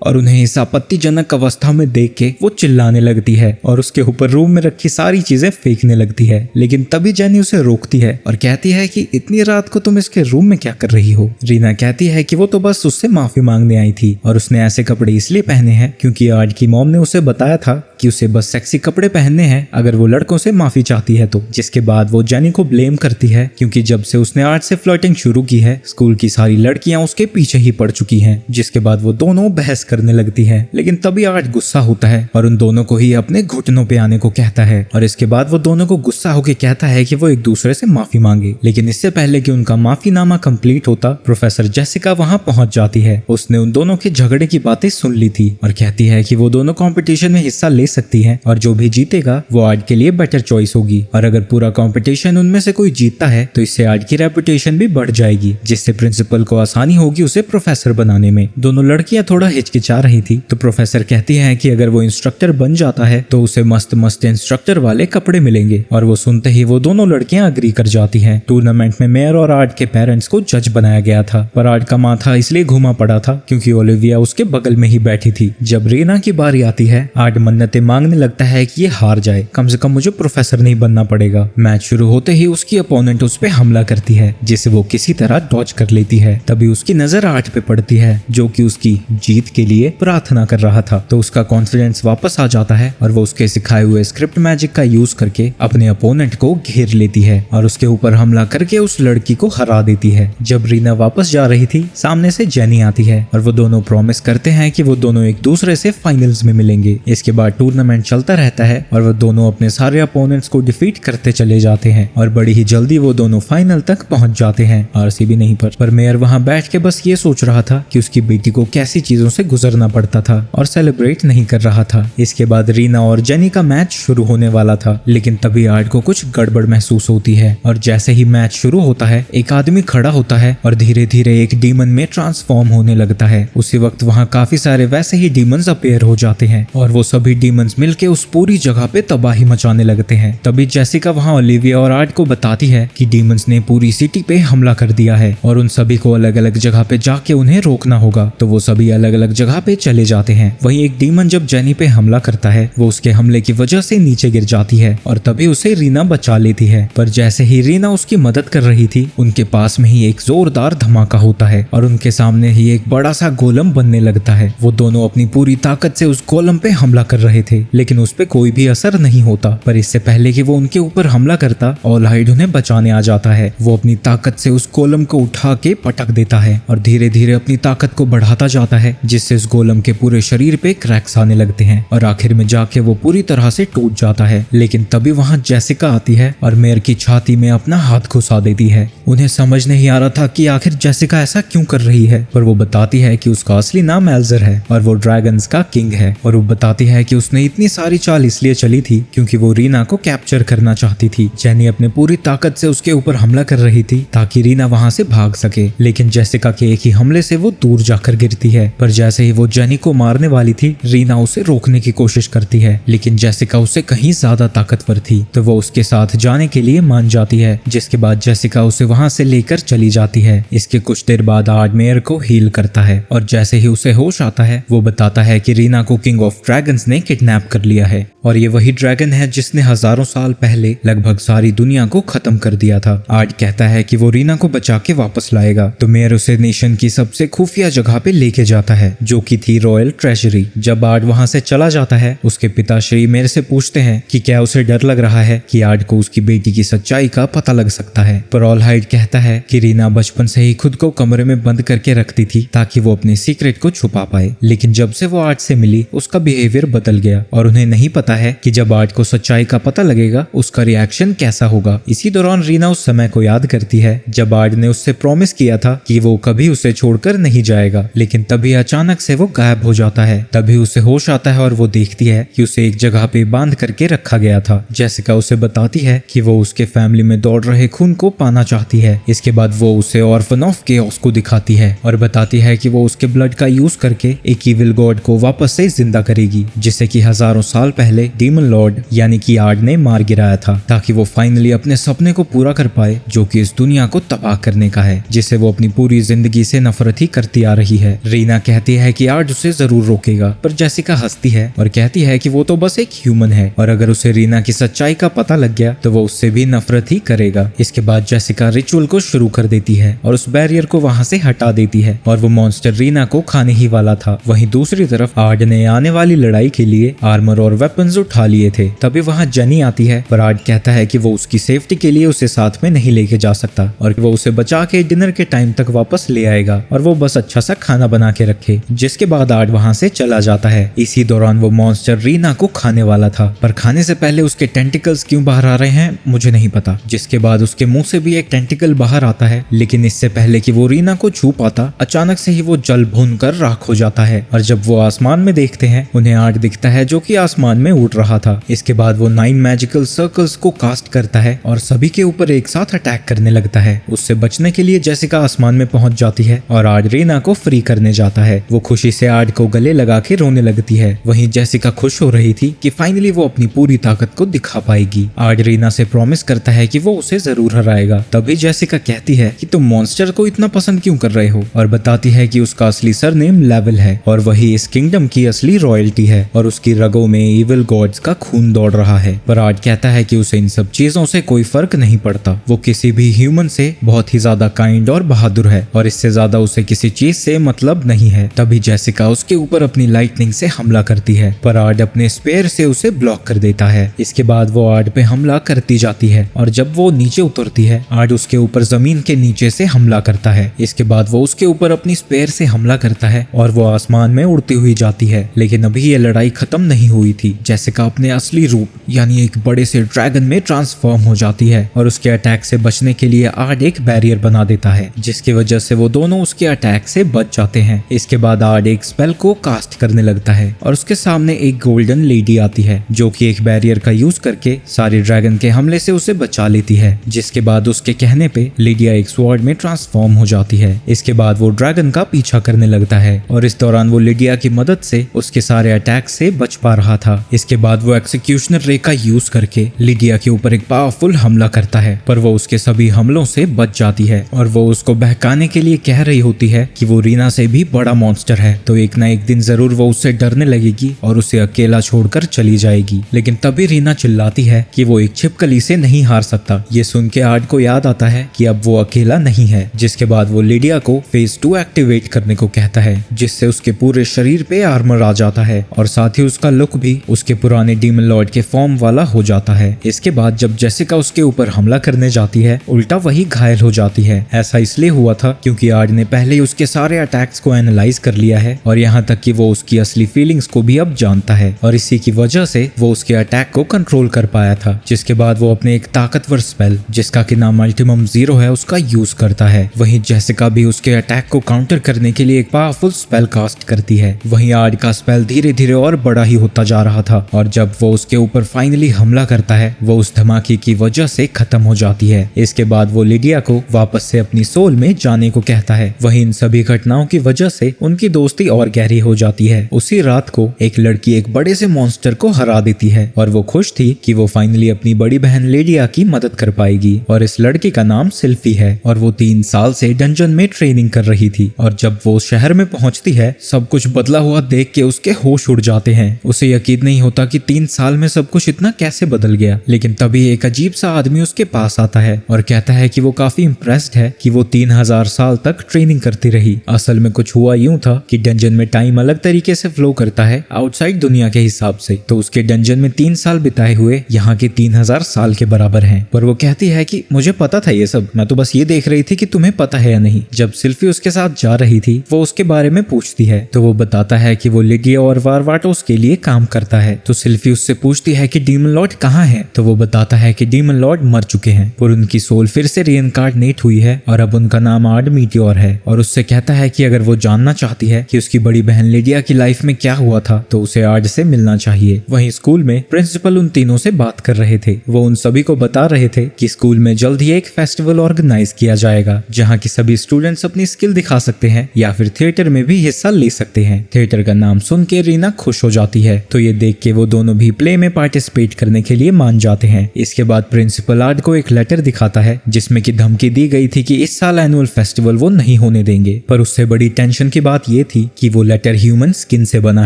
और उन्हें इस आपत्तिजनक अवस्था में देख के वो चिल्लाने लगती है और उसके ऊपर रूम में रखी सारी चीजें फेंकने लगती है। लेकिन तभी जेनी उसे रोकती है और कहती है कि इतनी रात को तुम इसके रूम में क्या कर रही हो। रीना कहती है कि वो तो बस उससे माफी मांगने आई थी और उसने ऐसे कपड़े इसलिए पहने हैं क्योंकि आज की मॉम ने उसे बताया था कि उसे बस सेक्सी कपड़े पहनने हैं अगर वो लड़कों से माफी चाहती है तो। जिसके बाद वो जेनी को ब्लेम करती है क्योंकि जब से उसने आर्ट से फ्लर्टिंग शुरू की है स्कूल की सारी लड़कियां उसके पीछे ही पड़ चुकी हैं। जिसके बाद वो दोनों बहस करने लगती है, लेकिन तभी आर्ट गुस्सा होता है और उन दोनों को ही अपने घुटनों पे आने को कहता है और इसके बाद वो दोनों को गुस्सा होकर कहता है कि वो एक दूसरे से माफी मांगे। लेकिन इससे पहले कि उनका माफीनामा कंप्लीट होता, प्रोफेसर जेसिका वहां पहुंच जाती है। उसने उन दोनों के झगड़े की बातें सुन ली थी और कहती है कि वो दोनों कंपटीशन में हिस्सा ले सकती हैं और जो भी जीतेगा वो आर्ट के लिए बेटर चॉइस होगी और अगर पूरा कंपटीशन उनमें से कोई जीतता है तो इससे आर्ट की रेपुटेशन भी बढ़ जाएगी, जिससे प्रिंसिपल को आसानी होगी उसे प्रोफेसर बनाने में। दोनों लड़कियां थोड़ा हिचकिचा रही थी तो प्रोफेसर कहती है कि अगर वो इंस्ट्रक्टर बन जाता है तो उसे मस्त मस्त इंस्ट्रक्टर वाले कपड़े मिलेंगे और वो सुनते ही वो दोनों लड़कियां अग्री कर जाती हैं। टूर्नामेंट में मेयर और आर्ट के पेरेंट्स को जज बनाया गया था, पर आर्ट का माथा इसलिए घुमा पड़ा था क्योंकि ओलिविया उसके बगल में ही बैठी थी। जब रीना की बारी आती है, आर्ट मन्नतें मांगने लगता है कि ये हार जाए, कम से कम मुझे प्रोफेसर नहीं बनना पड़ेगा। मैच शुरू होते ही उसकी अपोनेंट उस पे हमला करती है जिसे वो किसी तरह डॉज कर लेती है। तभी उसकी नजर आर्ट पे पड़ती है जो कि उसकी जीत के लिए प्रार्थना कर रहा था, तो उसका कॉन्फिडेंस वापस आ जाता है और वो उसके सिखाए हुए स्क्रिप्ट मैजिक का यूज करके अपने अपोनेंट को घेर लेती है और उसके ऊपर हमला करके उस लड़की को हरा देती है। जब रीना वापस जा रही थी, सामने से जेनी आती है और वो दोनों प्रॉमिस करते हैं कि वो दोनों एक दूसरे से फाइनल्स में मिलेंगे। इसके बाद टूर्नामेंट चलता रहता है और वो दोनों अपने सारे अपोनेंट्स को डिफीट करते चले जाते हैं और बड़ी ही जल्दी वो दोनों फाइनल तक पहुंच जाते हैं, आरसीबी नहीं पर मेयर वहां बैठ के बस ये सोच रहा था कि उसकी बेटी को कैसी चीजों से गुजरना पड़ता था और सेलिब्रेट नहीं कर रहा था। इसके बाद रीना और जेनी का मैच शुरू होने वाला था, लेकिन तभी आर्ट को कुछ गड़बड़ महसूस होती है और जैसे ही मैच शुरू होता है एक आदमी खड़ा होता है और धीरे धीरे एक डीमन में ट्रांसफॉर्म होने लगता है। उसी वक्त वहाँ काफी सारे वैसे ही डीमंस अपीयर हो जाते हैं और वो सभी डीमंस मिलके उस पूरी जगह पे तबाही मचाने लगते हैं। तभी जेसिका वहाँ ओलिविया और आर्ट को बताती है कि डीमंस ने पूरी सिटी पे हमला कर दिया है और उन सभी को अलग अलग जगह पे जाके उन्हें रोकना होगा। तो वो सभी अलग अलग जगह पे चले जाते हैं। वहीं एक डीमन जब जेनी पे हमला करता है वो उसके हमले की वजह से नीचे गिर जाती है और तभी उसे रीना बचा लेती है। पर जैसे ही रीना उसकी मदद कर रही थी उनके पास में ही एक जोरदार धमाका होता है और उनके सामने ही एक बड़ा सा गोलम बनने लगता है। वो दोनों अपनी पूरी ताकत से उस गोलम पे हमला कर रहे थे, लेकिन उस पे कोई भी असर नहीं होता। पर इससे पहले कि वो उनके ऊपर हमला करता, ऑल हाइड उन्हें बचाने आ जाता है। वो अपनी ताकत से उस गोलम को उठा के पटक देता है और धीरे धीरे अपनी ताकत को बढ़ाता जाता है, जिससे उस गोलम के पूरे शरीर पे क्रैक्स आने लगते हैं और आखिर में जाके वो पूरी तरह से टूट जाता है। लेकिन तभी वहाँ जेसिका आती है और मेयर की छाती में अपना हाथ घुसा देती है। उन्हें समझ नहीं आ रहा था कि आखिर जेसिका ऐसा क्यों कर रही है, पर वो बताती है कि उसका असली नाम एल्जर है और वो ड्रैगन्स का किंग है। और वो बताती है कि उसने इतनी सारी चाल इसलिए चली थी क्योंकि वो रीना को कैप्चर करना चाहती थी। जेनी अपने पूरी ताकत से उसके ऊपर हमला कर रही थी ताकि रीना वहां से भाग सके, लेकिन जेसिका के एक ही हमले से वो दूर जाकर गिरती है। पर जैसे ही वो जेनी को मारने वाली थी, रीना उसे रोकने की कोशिश करती है, लेकिन जेसिका उससे कहीं ज्यादा ताकतवर थी तो वो उसके साथ जाने के लिए मान जाती है, जिसके बाद जेसिका उसे वहां से लेकर चली जाती है। इसके कुछ देर बाद आर्ट मेयर को हील करता है और जैसे ही उसे होश आता है वो बताता है कि रीना को किंग ऑफ ड्रैगन्स ने किडनैप कर लिया है और ये वही ड्रैगन है जिसने हजारों साल पहले लगभग सारी दुनिया को खत्म कर दिया था। आर्ट कहता है कि वो रीना को बचा के वापस लाएगा, तो मेयर उसे नेशन की सबसे खुफिया जगह पे लेके जाता है जो कि थी रॉयल ट्रेजरी। जब आर्ट वहां से चला जाता है उसके पिताश्री मेयर से पूछते हैं कि क्या उसे डर लग रहा है कि आर्ट को उसकी बेटी की सच्चाई का पता लग सकता है। पर ऑल हाइड कहता है कि रीना बचपन से ही खुद को कमरे में बंद करके रखती थी ताकि वो अपने सीक्रेट को छुपा पाए, लेकिन जब से वो आर्ट से मिली उसका बिहेवियर बदल गया और उन्हें नहीं पता है कि जब आर्ट को सच्चाई का पता लगेगा उसका रिएक्शन कैसा होगा। इसी दौरान रीना उस समय को याद करती है जब आर्ट ने उससे प्रॉमिस किया था कि वो कभी उसे छोड़कर नहीं जाएगा, लेकिन तभी अचानक से वो गायब हो जाता है। तभी उसे होश आता है और वो देखती है कि उसे एक जगह पे बांध करके रखा गया था। जेसिका उसे बताती है कि वो उसके फैमिली में दौड़ रहे खून को पाना चाहती है। इसके बाद वो उसे ऑर्फन ऑफ केओस को दिखाती है और बताती है कि वो उसके ब्लड का यूज करके एक इविल गॉड को वापस से जिंदा करेगी, जिसे कि हजारों साल पहले डीमन लॉर्ड यानी कि आर्ट ने मार गिराया था, ताकि वो फाइनली अपने सपने को पूरा कर पाए जो कि इस दुनिया को तबाह करने का है, जिसे वो अपनी पूरी जिंदगी से नफरत ही करती आ रही है। रीना कहती है कि आर्ट उसे जरूर रोकेगा, पर जेसिका हंसती है और कहती है कि वो तो बस एक ह्यूमन है और अगर उसे रीना की सच्चाई का पता लग गया तो वो उससे भी नफरत ही करेगा। इसके बाद जेसिका रिचुअल को शुरू कर देती है और उस बैरियर को वहां से हटा देती है और वो मॉन्स्टर रीना को खाने ही वाला था। वहीं दूसरी तरफ आर्ट ने आने वाली लड़ाई के लिए आर्मर और वेपन्स उठा लिए थे। तभी वहां जेनी आती है, पर आर्ट कहता है कि वो उसकी सेफ्टी के लिए उसे साथ में नहीं लेके जा सकता और वो उसे बचा के डिनर के टाइम तक वापस ले आएगा और वो बस अच्छा सा खाना बना के रखे। जिसके बाद आर्ट वहां से चला जाता है। इसी दौरान वो मॉन्स्टर रीना को खाने वाला था, पर खाने से पहले उसके टेंटिकल्स क्यों बाहर आ रहे हैं मुझे नहीं पता। जिसके बाद उसके मुंह से भी एक टेंटिकल बाहर आता है, लेकिन इससे पहले कि वो रीना को छू पाता अचानक से ही वो जल भून कर राख हो जाता है और जब वो आसमान में देखते हैं उन्हें आर्ट दिखता है जो कि आसमान में उड़ रहा था। इसके बाद वो 9 मैजिकल सर्कल्स को कास्ट करता है और सभी के ऊपर एक साथ अटैक करने लगता है। उससे बचने के लिए जेसिका आसमान में पहुंच जाती है और आर्ट रीना को फ्री करने जाता है। वो खुशी से आर्ट को गले लगा के रोने लगती है। वहीं जेसिका खुश हो रही थी कि फाइनली वो अपनी पूरी ताकत को दिखा पाएगी। आर्ट रीना से प्रॉमिस करता है कि वो उसे जरूर हराएगा। तभी जेसिका कहती है कि तुम मॉन्स्टर को इतना पसंद क्यों कर रहे हो और बताती है कि उसका असली सरनेम लेवल है और वही इस किंगडम की असली रॉयल्टी है और उसकी रगों में इविल गॉड्स का खून दौड़ रहा है। पर आर्ट कहता है कि उसे इन सब चीजों से कोई फर्क नहीं पड़ता। वो किसी भी ह्यूमन से बहुत ही ज्यादा काइंड और बहादुर है और इससे ज्यादा उसे किसी चीज से मतलब नहीं है। तभी जेसिका उसके ऊपर अपनी लाइटनिंग से हमला करती है, पर आर्ट अपने स्पेयर से उसे ब्लॉक कर देता है। इसके बाद वो आर्ट पे हमला करती जाती है और जब वो नीचे उतरती है आर्ट उसके ऊपर जमीन के नीचे से हमला करता है। इसके बाद वो उसके ऊपर अपनी स्पेयर से हमला करता है और वो आसमान में उड़ती हुई जाती है। लेकिन अभी ये लड़ाई खत्म नहीं हुई थी। जेसिका अपने असली रूप यानी एक बड़े से ड्रैगन में ट्रांसफॉर्म हो जाती है और उसके अटैक से बचने के लिए आर्ड एक बैरियर बना देता है, जिसकी वजह से वो दोनों उसके अटैक से बच जाते हैं। इसके बाद आर्ड एक स्पेल को कास्ट करने लगता है और उसके सामने एक गोल्डन लेडी आती है जो कि एक बैरियर का यूज करके सारे ड्रैगन के हमले से उसे बचा लेती है। जिसके बाद उसके कहने पे लिडिया एक स्वॉर्ड में ट्रांसफॉर्म हो जाती है। इसके बाद वो ड्रैगन का पीछा करने लगता है और इस दौरान वो लिडिया की मदद से उसके सारे अटैक से बच पा रहा था। इसके बाद वो एक्सिक्यूशनर रे का यूज करके लिडिया के ऊपर एक पावरफुल हमला करता है, पर वो उसके सभी हमलों से बच जाती है और वो उसको बहकाने के लिए कह रही होती है कि वो रीना से भी बड़ा मॉन्स्टर है, तो एक ना एक दिन जरूर वो उससे डरने लगेगी और उसे अकेला छोड़कर चली जाएगी। लेकिन तभी रीना चिल्लाती है कि वो एक छिपकली से नहीं हार सकता। ये सुन के आर्ड को याद आता है कि अब वो अकेला नहीं है। जिसके बाद वो लिडिया को फेज 2 एक्टिवेट करने को कहता है, जिससे उसके पूरे शरीर पे आर्मर आ जाता है और साथ ही उसका लुक भी उसके पुराने डीमन लॉर्ड के फॉर्म वाला हो जाता है। इसके बाद जब जेसिका उसके ऊपर हमला करने जाती है, उल्टा वही घायल हो जाती है। ऐसा इसलिए हुआ था क्योंकि आर्ड ने पहले ही उसके सारे अटैक्स को एनालाइज कर लिया है और यहाँ तक कि वो उसकी असली फीलिंग्स को भी अब जानता है और इसी की वजह से वो उसके अटैक को कंट्रोल कर पाया था। जिसके बाद वो अपने एक ताकतवर स्पेल जिसका कि नाम अल्टीमम 0 है उसका यूज करता है। वहीं जेसिका भी उसके अटैक को काउंटर करने के लिए एक पावरफुल स्पेल कास्ट करती है। वहीं आर्ड का स्पेल धीरे धीरे और बड़ा ही होता जा रहा था और जब वो उसके ऊपर फाइनली हमला करता है वो उस धमाके की वजह से खत्म हो जाती है। इसके बाद वो लिडिया को वापस से अपनी सोल में जाने को कहता है। वहीं इन सभी घटनाओं की वजह से उनकी दोस्ती और गहरी हो जाती है। उसी रात को एक लड़की एक बड़े से मॉन्स्टर को हरा देती है और वो खुश थी कि वो फाइनली अपनी बड़ी बहन लिडिया की मदद कर पाएगी और इस लड़की का नाम सिल्फी है और वो 3 साल से डंजन में ट्रेनिंग कर रही थी। और जब वो शहर में पहुंचती है सब कुछ बदला हुआ देख के उसके होश उड़ जाते हैं। उसे यकीन नहीं होता कि 3 साल में सब कुछ इतना कैसे बदल गया। लेकिन तभी एक अजीब सा आदमी उसके पास आता है और कहता है कि वो काफी इम्प्रेस्ड है कि वो 3000 साल तक ट्रेनिंग करती रही। असल में कुछ हुआ यूं था कि डंजन में टाइम अलग तरीके से फ्लो करता है आउटसाइड दुनिया के हिसाब से, तो उसके डंजन में 3 साल बिताए हुए यहाँ के 3000 साल के बराबर हैं। पर वो कहती है कि मुझे पता था ये सब, मैं तो बस ये देख रही थी कि तुम्हें पता है या नहीं। जब सिल्फी उसके साथ जा रही थी वो उसके बारे में पूछती है तो वो बताता है कि वो लिडिया और वारवाटोस के लिए काम करता है। तो सिल्फी उससे पूछती है कि डीमन लॉर्ड कहाँ है, तो वो बताता है कि डीमन लॉर्ड मर चुके हैं पर उनकी सोल फिर से रीइंकार्नेट हुई है और अब उनका नाम आर्ड मीटियोर है। और उससे कहता है कि अगर वो जानना चाहती है कि उसकी बड़ी बहन लिडिया की लाइफ में क्या हुआ था तो उसे आर्ड से मिलना चाहिए। वहीं स्कूल में प्रिंसिपल उन तीनों से बात कर रहे थे। वो उन सभी को बता रहे थे कि स्कूल में जल्द ही एक फेस्टिवल ऑर्गेनाइज किया जाएगा जहाँ की सभी स्टूडेंट्स अपनी स्किल दिखा सकते हैं या फिर थिएटर में भी हिस्सा ले सकते हैं। थिएटर का नाम सुन के रीना खुश हो जाती है, तो ये देख के वो दोनों भी प्ले में पार्टिसिपेट करने के लिए मान जाते हैं। इसके बाद प्रिंसिपल आर्ड को एक लेटर दिखाता है जिसमें की धमकी दी गई थी कि इस साल एनुअल फेस्टिवल वो नहीं होने देंगे। पर उससे बड़ी टेंशन की बात ये थी कि वो लेटर ह्यूमन स्किन से बना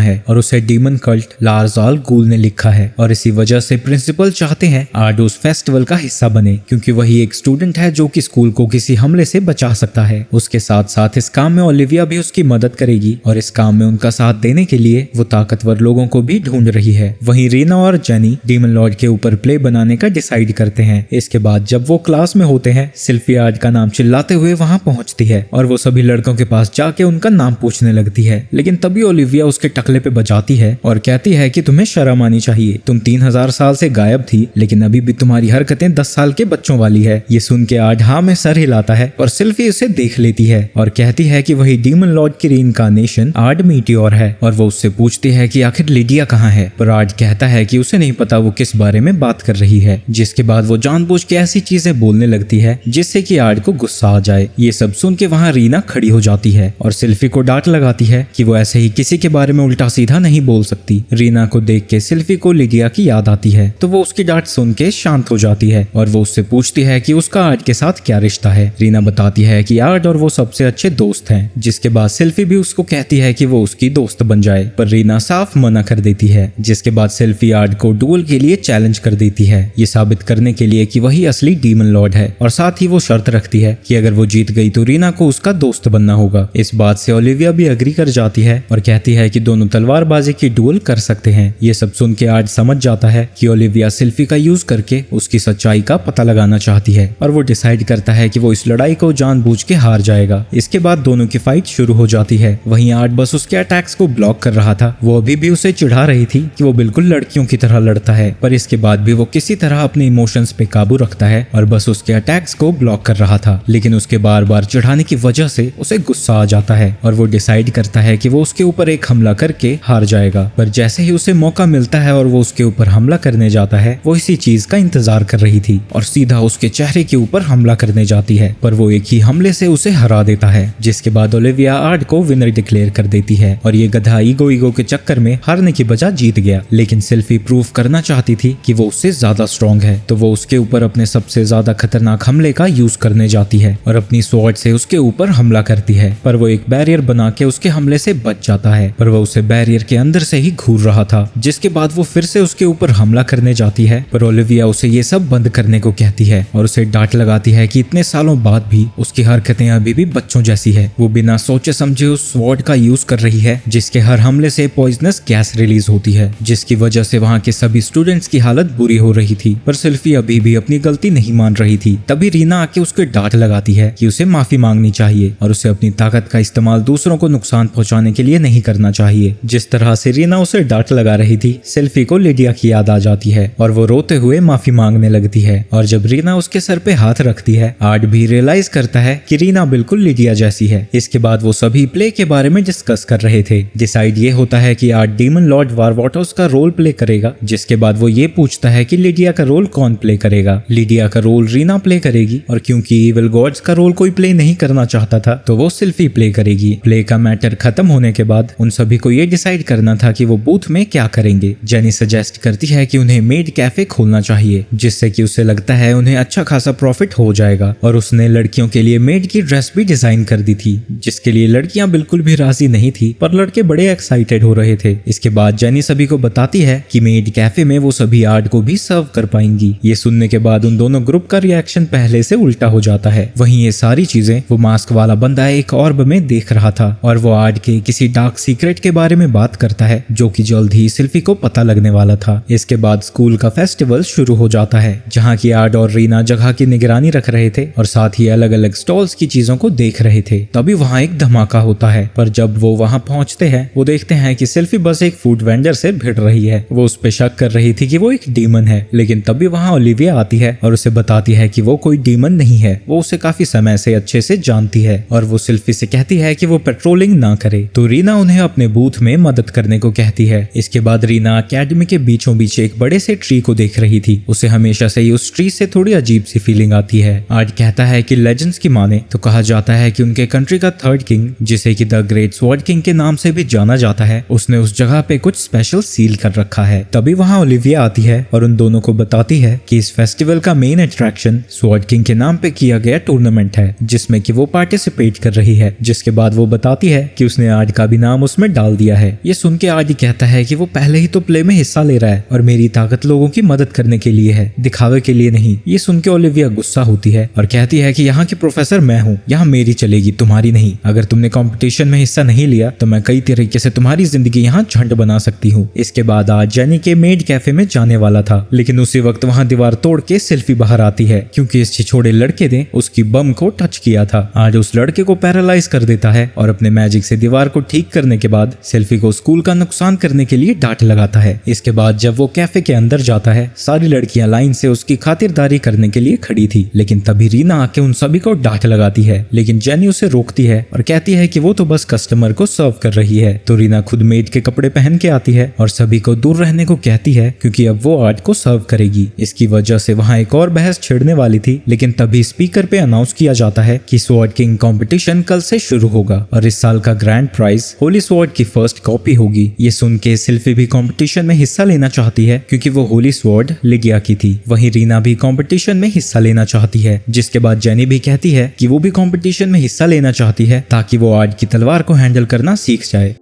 है और उसे डीमन कल्ट लार्ज आल गूल ने लिखा है और इसी वजह से प्रिंसिपल चाहते हैं आर्ड उस फेस्टिवल का हिस्सा बने क्योंकि वही एक स्टूडेंट है जो कि स्कूल को किसी हमले से बचा सकता है। उसके साथ साथ इस काम में ओलिविया भी उसकी मदद करेगी और इस काम में उनका साथ देने के लिए वो ताकतवर लोगों को भी ढूंढ रही है। वहीं रीना और जेनी डीमन लॉर्ड के ऊपर प्ले बनाने का डिसाइड करते हैं। इसके बाद जब वो क्लास में होते हैं सिल्फी आर्ड का नाम चिल्लाते हुए वहां पहुंचती है और वो सभी लड़कों के पास जाके उनका नाम पूछने लगती है। लेकिन तभी ओलिविया उसके टकले पे बजाती है और कहती है कि तुम्हें शर्म आनी चाहिए, तुम 3000 साल से गायब थी लेकिन अभी भी तुम्हारी हरकतें 10 साल के बच्चों वाली है। ये सुन के आर्ड हाँ में सर हिलाता है और सिल्फी उसे देख लेती है और कहती है कि वही डीमन लॉर्ड की रीइंकार्नेशन आर्ड मीटियोर है और वो उससे पूछती है कि आखिर लिडिया कहाँ है। पर आर्ड कहता है कि उसे नहीं पता वो किस बारे में बात कर रही है। जिसके बाद वो जानबूझ के ऐसी चीजें बोलने लगती है जिससे कि आर्ड को गुस्सा आ जाए। ये सब सुन के वहाँ रीना खड़ी हो जाती है और सिल्फी को डांट लगाती है कि वो ऐसे ही किसी के बारे में उल्टा सीधा नहीं बोल सकती। रीना को देख के सिल्फी को लिडिया की याद आती है तो वो उसकी डांट सुन के शांत हो जाती है और वो उससे पूछती है कि उसका आर्ड के साथ क्या रिश्ता है। रीना बताती है कि आर्ड और वो सबसे अच्छे दोस्त हैं। जिसके बाद सिल्फी भी उसको कहती है कि वो उसकी दोस्त बन जाए पर रीना साफ मना कर देती है। जिसके बाद सिल्फी आर्ड को डुएल के लिए चैलेंज कर देती है, ये साबित करने के लिए कि वही असली डीमन लॉर्ड है और साथ ही वो शर्त रखती है कि अगर वो जीत गई तो रीना को उसका दोस्त बनना होगा। इस बात से ओलिविया भी अग्री कर जाती है और कहती है कि दोनों तलवारबाजी की डुएल कर सकते हैं। ये सब सुन के आर्ड समझ जाता है कि ओलिविया सिल्फी का यूज करके उसकी सच्चाई का पता लगाना चाहती है और वो डिसाइड करता है कि वो इस लड़ाई को जानबूझ के हार जाएगा। इसके बाद दोनों की फाइट शुरू हो जाती है। वहीं आर्ड बस उसके अटैक्स को ब्लॉक कर रहा था। वो अभी भी उसे चिढ़ा रही थी कि वो बिल्कुल लड़कियों की तरह लड़ता है, पर इसके बाद भी वो किसी तरह अपने इमोशंस पे काबू रखता है और बस उसके अटैक्स को ब्लॉक कर रहा था। लेकिन उसके बार बार चिढ़ाने की वजह से उसे गुस्सा आ जाता है और वो डिसाइड करता है कि वो उसके ऊपर एक हमला करके हार जाएगा। पर जैसे ही उसे मौका मिलता है और वो उसके ऊपर हमला करने जाता है, वो इसी चीज का इंतजार कर रही थी और सीधा उसके चेहरे के ऊपर हमला करने जाती है, पर वो एक ही हमले से उसे हरा देता है। जिसके बाद ओलिविया आर्ट को विनर डिक्लेयर कर देती है और ये गधा ईगो के चक्कर में हारने की बजाय जीत गया। लेकिन सिल्फी प्रूफ करना चाहती थी कि वो उससे ज्यादा स्ट्रॉन्ग है, तो वो उसके ऊपर अपने सबसे ज्यादा खतरनाक हमले का यूज करने जाती है और अपनी स्वॉर्ड से उसके ऊपर हमला करती है। पर वो एक बैरियर बना के उसके हमले से बच जाता है, पर वो उसे बैरियर के अंदर से ही घूर रहा था। जिसके बाद वो फिर से उसके ऊपर हमला करने जाती है, पर ओलिविया उसे ये सब बंद करने को कहती है और उसे डांट लगाती है कि इतने सालों बाद भी उसकी हरकतें अभी भी बच्चों जैसी है। वो बिना सोचे समझे उस स्वॉर्ड का यूज कर रही है, जिसके हर हमले से पॉइजनस गैस रिलीज होती है, जिसकी वजह से वहाँ के सभी स्टूडेंट्स की हालत बुरी हो रही थी। पर सिल्फी अभी भी अपनी गलती नहीं मान रही थी। तभी रीना आके उसके डांट लगाती है कि उसे माफी मांगनी चाहिए और उसे अपनी ताकत का इस्तेमाल दूसरों को नुकसान पहुंचाने के लिए नहीं करना चाहिए। जिस तरह से रीना उसे डांट लगा रही थी, सिल्फी को लिडिया की याद आ जाती है और वो रोते हुए माफी मांगने लगती है। और जब रीना उसके सर पे हाथ रखती है, आर्ट भी रियलाइज करता है कि रीना बिल्कुल लिडिया जैसी है। इसके बाद वो सभी प्ले के बारे में डिस्कस कर रहे थे। डिसाइड ये होता है कि आर्ट डीमन लॉर्ड वारवाटोस का रोल प्ले करेगा। जिसके बाद वो ये पूछता है कि लिडिया का रोल कौन प्ले करेगा। लिडिया का रोल रीना प्ले करेगी और क्योंकि इविल गॉड्स का रोल कोई प्ले नहीं करना चाहता था, तो वो सिल्फी प्ले करेगी। प्ले का मैटर खत्म होने के बाद उन सभी को ये डिसाइड करना था कि वो बूथ में क्या करेंगे। जेनी सजेस्ट करती है कि उन्हें मेड कैफे खोलना चाहिए, जिससे कि उसे लगता है उन्हें अच्छा खासा प्रॉफिट हो जाएगा। और उसने लड़कियों के लिए मेड की ड्रेस भी डिजाइन कर दी थी, जिसके लिए लड़कियां बिल्कुल भी राजी नहीं थी, पर लड़के बड़े एक्साइटेड हो रहे थे। इसके बाद जेनी सभी को बताती है कि मेड कैफे में वो सभी आर्ट को भी सर्व कर पाएंगी। ये सुनने के बाद उन दोनों ग्रुप का रिएक्शन पहले से उल्टा हो जाता है। वहीं ये सारी चीजें वो मास्क वाला बंदा एक ऑर्ब में देख रहा था और वो आर्ट के किसी डार्क सीक्रेट के बारे में बात करता है, जो कि जल्द ही सिल्फी को पता लगने वाला था। इसके बाद स्कूल का फेस्टिवल शुरू हो जाता है, जहाँ की आर्ट और रीना जगह की निगरानी रख रहे थे और साथ ही अलग अलग स्टॉल्स की चीजों को देख रहे थे। तभी वहाँ एक धमाका होता है, पर जब वो वहाँ पहुँचते हैं, वो देखते हैं कि सिल्फी बस एक फूड वेंडर से भिड़ रही है। वो उस पे शक कर रही थी कि वो एक डीमन है, लेकिन तभी वहाँ ओलिविया आती है और उसे बताती है कि वो कोई डीमन नहीं है, वो उसे काफी समय से अच्छे से जानती है। और वो सिल्फी से कहती है कि वो पेट्रोलिंग ना करे, तो रीना उन्हें अपने बूथ में मदद करने को कहती है। इसके बाद रीना अकेडमी के बीचों बीच एक बड़े से ट्री को देख रही थी। उसे हमेशा से ही उस ट्री से थोड़ी अजीब सी फीलिंग आती है। आर्ट कहता है कि लेजेंड्स की माने तो कहा जाता है कि उनके कंट्री का थर्ड किंग, जिसे कि द ग्रेट स्वॉर्ड किंग के नाम से भी जाना जाता है, उसने उस जगह पे कुछ स्पेशल सील कर रखा है। तभी वहाँ ओलिविया आती है और उन दोनों को बताती है कि इस फेस्टिवल का मेन अट्रैक्शन स्वॉर्ड किंग के नाम पे किया गया टूर्नामेंट है, जिसमें कि वो पार्टिसिपेट कर रही है। जिसके बाद वो बताती है कि उसने आर्ट का भी नाम उसमें डाल दिया है। ये सुन के आर्ट कहता है कि वो पहले ही तो प्ले में हिस्सा ले रहा है और मेरी ताकत लोगों की मदद करने के लिए है, दिखावे के लिए नहीं। ये सुन के ओलिविया गुस्सा होती है और कहती है कि यहाँ की प्रोफेसर मैं हूँ, यहाँ मेरी चलेगी, तुम्हारी नहीं। अगर तुमने कंपटीशन में हिस्सा नहीं लिया तो मैं कई तरीके से तुम्हारी जिंदगी यहाँ झंड बना सकती हूँ। इसके बाद आज जेनी के मेड कैफे में जाने वाला था, लेकिन उसी वक्त वहाँ दीवार तोड़ के सिल्फी बाहर आती है, क्योंकि इस छिछोड़े लड़के ने उसकी बम को टच किया था। आज उस लड़के को पैरालाइज कर देता है और अपने मैजिक से दीवार को ठीक करने के बाद सिल्फी को स्कूल का नुकसान करने के लिए डांट लगाता है। इसके बाद जब वो कैफे के अंदर जाता है, सारी लड़कियां लाइन से उसकी खातिरदारी करने के लिए खड़ी थी, लेकिन तभी रीना आके उन सभी को डांट लगाती है। लेकिन जेनी उसे रोकती है और कहती है कि वो तो बस कस्टमर को सर्व कर रही है। तो रीना खुद मेड के कपड़े पहन के आती है और सभी को दूर रहने को कहती है, क्योंकि अब वो आर्ट को सर्व करेगी। इसकी वजह से वहाँ एक और बहस छिड़ने वाली थी, लेकिन तभी स्पीकर पे अनाउंस किया जाता है कि स्वॉर्ड किंग कंपटीशन कल से शुरू होगा और इस साल का ग्रैंड प्राइज होली स्वॉर्ड की फर्स्ट कॉपी होगी। ये सुन के सिल्फी भी कंपटीशन में हिस्सा लेना चाहती है, क्योंकि वो होली स्वॉर्ड लिडिया की थी। वहीं रीना भी कंपटीशन में हिस्सा लेना चाहती है। जिसके बाद जेनी भी कहती है कि वो भी कंपटीशन में हिस्सा लेना चाहती है, ताकि वो आर्ट की तलवार को हैंडल करना सीख जाए।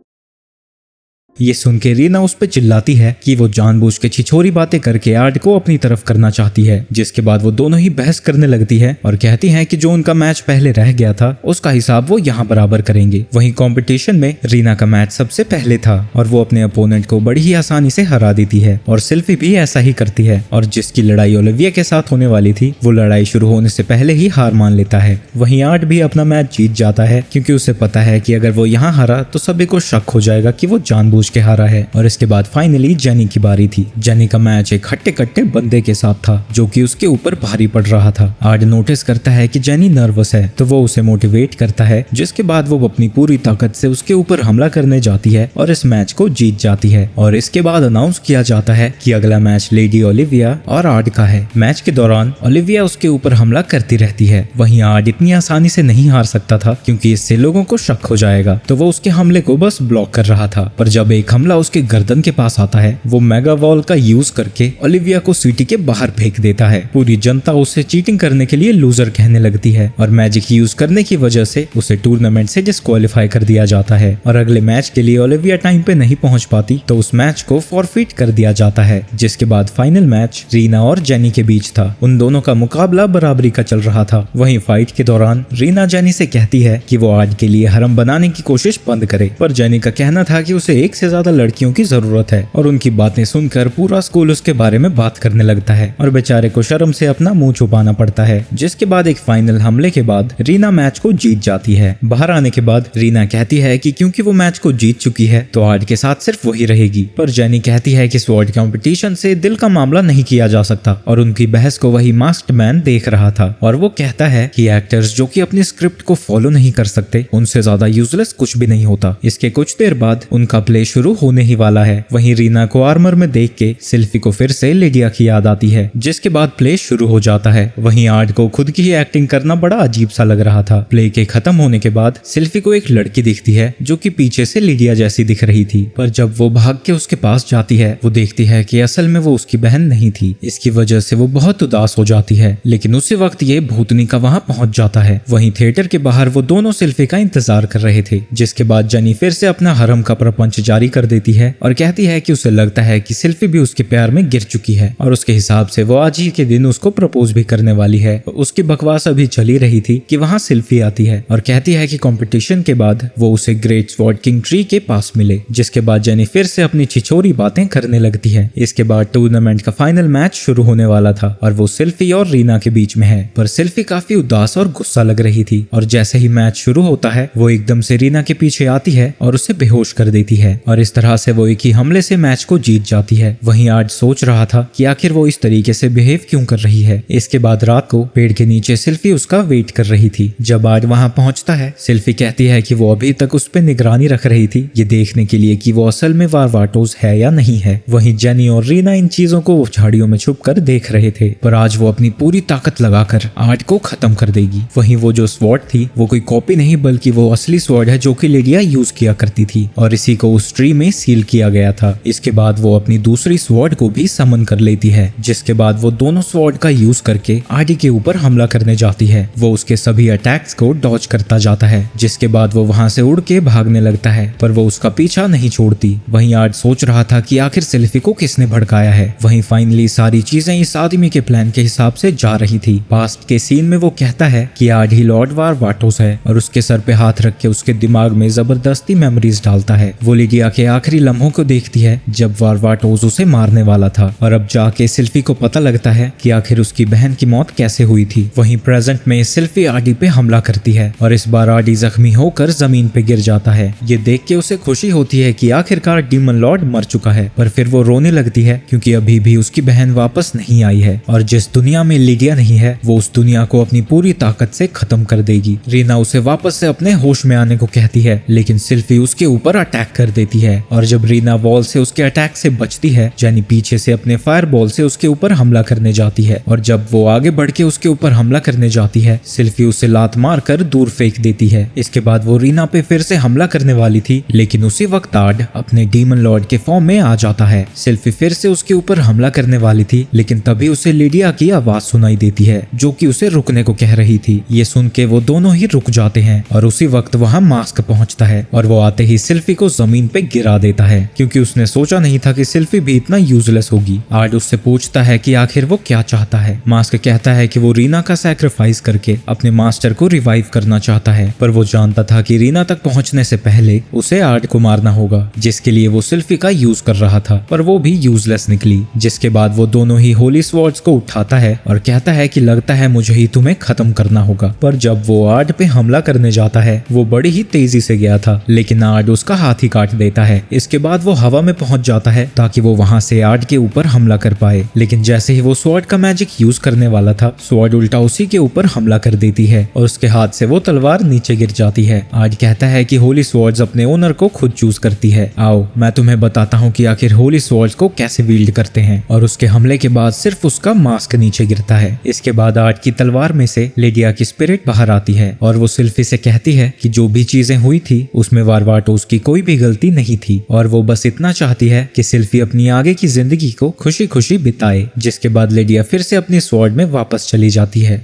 ये सुन के रीना उस पर चिल्लाती है कि वो जानबूझ के छिछोरी बातें करके आर्ट को अपनी तरफ करना चाहती है। जिसके बाद वो दोनों ही बहस करने लगती है और कहती है कि जो उनका मैच पहले रह गया था उसका हिसाब वो यहाँ बराबर करेंगे। वहीं कंपटीशन में रीना का मैच सबसे पहले था और वो अपने अपोनेंट को बड़ी ही आसानी से हरा देती है और सिल्फी भी ऐसा ही करती है। और जिसकी लड़ाई ओलिविया के साथ होने वाली थी, वो लड़ाई शुरू होने से पहले ही हार मान लेता है। वहीं आर्ट भी अपना मैच जीत जाता है, क्योंकि उसे पता है कि अगर वो यहाँ हारा तो सभी को शक हो जाएगा कि वो जानबूझ जानबूझ के हारा है। और इसके बाद फाइनली जेनी की बारी थी। जेनी का मैच एक हट्टे कट्टे बंदे के साथ था जो कि उसके ऊपर भारी पड़ रहा था। आर्ड नोटिस करता है कि जेनी नर्वस है तो वो उसे मोटिवेट करता है, जिसके बाद वो अपनी पूरी ताकत से उसके ऊपर हमला करने जाती है और इस मैच को जीत जाती है। और इसके बाद अनाउंस किया जाता है कि अगला मैच लेडी ओलिविया और आर्ड का है। मैच के दौरान ओलिविया उसके ऊपर हमला करती रहती है। वहीं आर्ड इतनी आसानी से नहीं हार सकता था क्योंकि इससे लोगों को शक हो जाएगा, तो वो उसके हमले को बस ब्लॉक कर रहा था। पर जब एक हमला उसके गर्दन के पास आता है, वो मेगा वॉल का यूज करके ओलिविया को सिटी के बाहर फेंक देता है। पूरी जनता उसे चीटिंग करने के लिए लूजर कहने लगती है और मैजिक यूज करने की वजह से उसे टूर्नामेंट से डिस्क्वालीफाई कर दिया जाता है। और अगले मैच के लिए ओलिविया टाइम पे नहीं पहुंच पाती तो उस मैच को फॉरफिट कर दिया जाता है। जिसके बाद फाइनल मैच रीना और जेनी के बीच था। उन दोनों का मुकाबला बराबरी का चल रहा था। वहीं फाइट के दौरान रीना जेनी से कहती है कि वो आर्ड के लिए हरम बनाने की कोशिश बंद करे, पर जेनी का कहना था कि उसे एक से ज्यादा लड़कियों की जरूरत है। और उनकी बातें सुनकर पूरा स्कूल उसके बारे में बात करने लगता है और बेचारे को शर्म से अपना मुंह छुपाना पड़ता है। जिसके बाद एक फाइनल हमले के बाद रीना मैच को जीत जाती है। बाहर आने के बाद रीना कहती है कि क्योंकि वो मैच को जीत चुकी है तो आर्ड के साथ सिर्फ वही रहेगी। पर जेनी कहती है कि स्वॉर्ड कंपटीशन से दिल का मामला नहीं किया जा सकता और उनकी बहस को वही मास्क्ड मैन देख रहा था। और वो कहता है कि एक्टर्स जो कि अपनी स्क्रिप्ट को फॉलो नहीं कर सकते उनसे ज्यादा यूजलेस कुछ भी नहीं होता। इसके कुछ देर बाद उनका प्ले शुरू होने ही वाला है। वहीं रीना को आर्मर में देख के सिल्फी को फिर से लिडिया की याद आती है, जिसके बाद प्ले शुरू हो जाता है। वहीं आर्ड को खुद की ही एक्टिंग करना बड़ा अजीब सा लग रहा था। प्ले के खत्म होने के बाद सिल्फी को एक लड़की दिखती है जो कि पीछे से लिडिया जैसी दिख रही थी, पर जब वो भाग के उसके पास जाती है वो देखती है कि असल में वो उसकी बहन नहीं थी। इसकी वजह से वो बहुत उदास हो जाती है। लेकिन उसी वक्त ये भूतनी का वहां पहुंच जाता है। वहीं थिएटर के बाहर वो दोनों सिल्फी का इंतजार कर रहे थे। जिसके बाद जेनी फिर से अपना हरम का प्रपंच जारी कर देती है और कहती है कि उसे लगता है कि सिल्फी भी उसके प्यार में गिर चुकी है और उसके हिसाब से वो आज ही के दिन उसको प्रपोज भी करने वाली है। उसकी बकवास अभी चली रही थी कि वहां सिल्फी आती है और कहती है कि कंपटीशन के बाद वो उसे ग्रेट स्वॉर्ड किंग ट्री के पास मिले। जिसके बाद जेनी फिर से अपनी छिछोरी बातें करने लगती है। इसके बाद टूर्नामेंट का फाइनल मैच शुरू होने वाला था और वो सिल्फी और रीना के बीच में है। पर सिल्फी काफी उदास और गुस्सा लग रही थी और जैसे ही मैच शुरू होता है वो एकदम से रीना के पीछे आती है और उसे बेहोश कर देती है और इस तरह से वो एक ही हमले से मैच को जीत जाती है। वहीं आज सोच रहा था कि आखिर वो इस तरीके से बिहेव क्यों कर रही है। इसके बाद रात को पेड़ के नीचे सिल्फी उसका वेट कर रही थी। जब आज वहां पहुंचता है सिल्फी कहती है कि वो अभी तक उस पर निगरानी रख रही थी, ये देखने के लिए कि वो असल में वारवाटोस है या नहीं है। वहीं जेनी और रीना इन चीजों को झाड़ियों में छुपकर देख रहे थे, पर आज वो अपनी पूरी ताकत लगाकर आर्ड को खत्म कर देगी। वहीं वो जो स्वॉर्ड थी वो कोई कॉपी नहीं बल्कि वो असली स्वॉर्ड है जो कि लिडिया यूज किया करती थी और इसी को उस ट्री में सील किया गया था। इसके बाद वो अपनी दूसरी स्वॉर्ड को भी समन कर लेती है, जिसके बाद वो दोनों स्वॉर्ड का यूज करके आर्डी के ऊपर हमला करने जाती है। वो उसके सभी अटैक्स को डॉज करता जाता है, जिसके बाद वो वहां से उड़ के भागने लगता है, पर वो उसका पीछा नहीं छोड़ती। वहीं आर्ड सोच रहा था कि आखिर सिल्फी को किसने भड़काया है। वहीं फाइनली सारी चीजें इस आदमी के प्लान के हिसाब से जा रही थी। पास्ट के सीन में वो कहता है कि आर्ड ही लॉर्ड वारवाटोस है और उसके सर पे हाथ रख के उसके दिमाग में जबरदस्ती मेमोरीज डालता है। वो लिडिया के आखिरी लम्हों को देखती है जब वारवाटोस उसे मारने वाला था और अब जाके सिल्फी को पता लगता है कि आखिर उसकी बहन की मौत कैसे हुई थी। वहीं प्रेजेंट में सिल्फी आर्डी पे हमला करती है और इस बार आर्डी जख्मी होकर जमीन पे गिर जाता है। ये देख के उसे खुशी होती है कि आखिरकार डीमन लॉर्ड मर चुका है, पर फिर वो रोने लगती है क्योंकि अभी भी उसकी बहन वापस नहीं आई है और जिस दुनिया में लिडिया नहीं है वो उस दुनिया को अपनी पूरी ताकत से खत्म कर देगी। रीना उसे वापस से अपने होश में आने को कहती है, लेकिन सिल्फी उसके ऊपर अटैक कर देती है और जब रीना वॉल से उसके अटैक से बचती है, जेनी पीछे से अपने फायर बॉल से उसके ऊपर हमला करने जाती है और जब वो आगे बढ़ के उसके ऊपर हमला करने जाती है, सिल्फी उसे लात मार कर दूर फेंक देती है। इसके बाद वो रीना पे फिर से हमला करने वाली थी, लेकिन उसी वक्त आर्ड अपने डीमन लॉर्ड के फॉर्म में आ जाता है। सिल्फी फिर से उसके ऊपर हमला करने वाली थी, लेकिन तभी उसे लिडिया की आवाज सुनाई देती है जो कि उसे रुकने को कह रही थी। ये सुन के वो दोनों ही रुक जाते हैं और उसी वक्त वहां मास्क पहुंचता है और वो आते ही सिल्फी को जमीन पे गिरा देता है क्योंकि उसने सोचा नहीं था कि सिल्फी भी इतना यूजलेस होगी। आर्ड उससे पूछता है कि आखिर वो क्या चाहता है। मास्क कहता है कि वो रीना का सैक्रिफाइस करके अपने मास्टर को रिवाइव करना चाहता है, पर वो जानता था कि रीना तक पहुंचने से पहले उसे आर्ड को मारना होगा, जिसके लिए वो सिल्फी का यूज कर रहा था, पर वो भी यूजलेस निकली। जिसके बाद वो दोनों ही होली स्वॉर्ड्स को उठाता है और कहता है कि लगता है मुझे ही तुम्हें खत्म करना होगा। पर जब वो आर्ड पे हमला करने जाता है वो बड़ी ही तेजी से गया था, लेकिन आर्ड उसका हाथ ही काट देता लेता है। इसके बाद वो हवा में पहुंच जाता है ताकि वो वहां से आर्ट के ऊपर हमला कर पाए, लेकिन जैसे ही वो स्वॉर्ड का मैजिक यूज करने वाला था, स्वॉर्ड उल्टा उसी के ऊपर हमला कर देती है और उसके हाथ से वो तलवार नीचे गिर जाती है। आर्ट कहता है कि होली स्वॉर्ड्स अपने ओनर को खुद चूज करती है। आओ मैं तुम्हें बताता हूँ कि आखिर होली स्वॉर्ड्स को कैसे वील्ड करते हैं। और उसके हमले के बाद सिर्फ उसका मास्क नीचे गिरता है। इसके बाद आर्ट की तलवार में से लिडिया की स्पिरिट बाहर आती है और वो सिल्फी से कहती है कि जो भी चीजें हुई थी उसमें वारवाटोस की कोई भी गलती नहीं थी और वो बस इतना चाहती है कि सिल्फी अपनी आगे की जिंदगी को खुशी खुशी बिताए। जिसके बाद लिडिया फिर से अपनी स्वॉर्ड में वापस चली जाती है।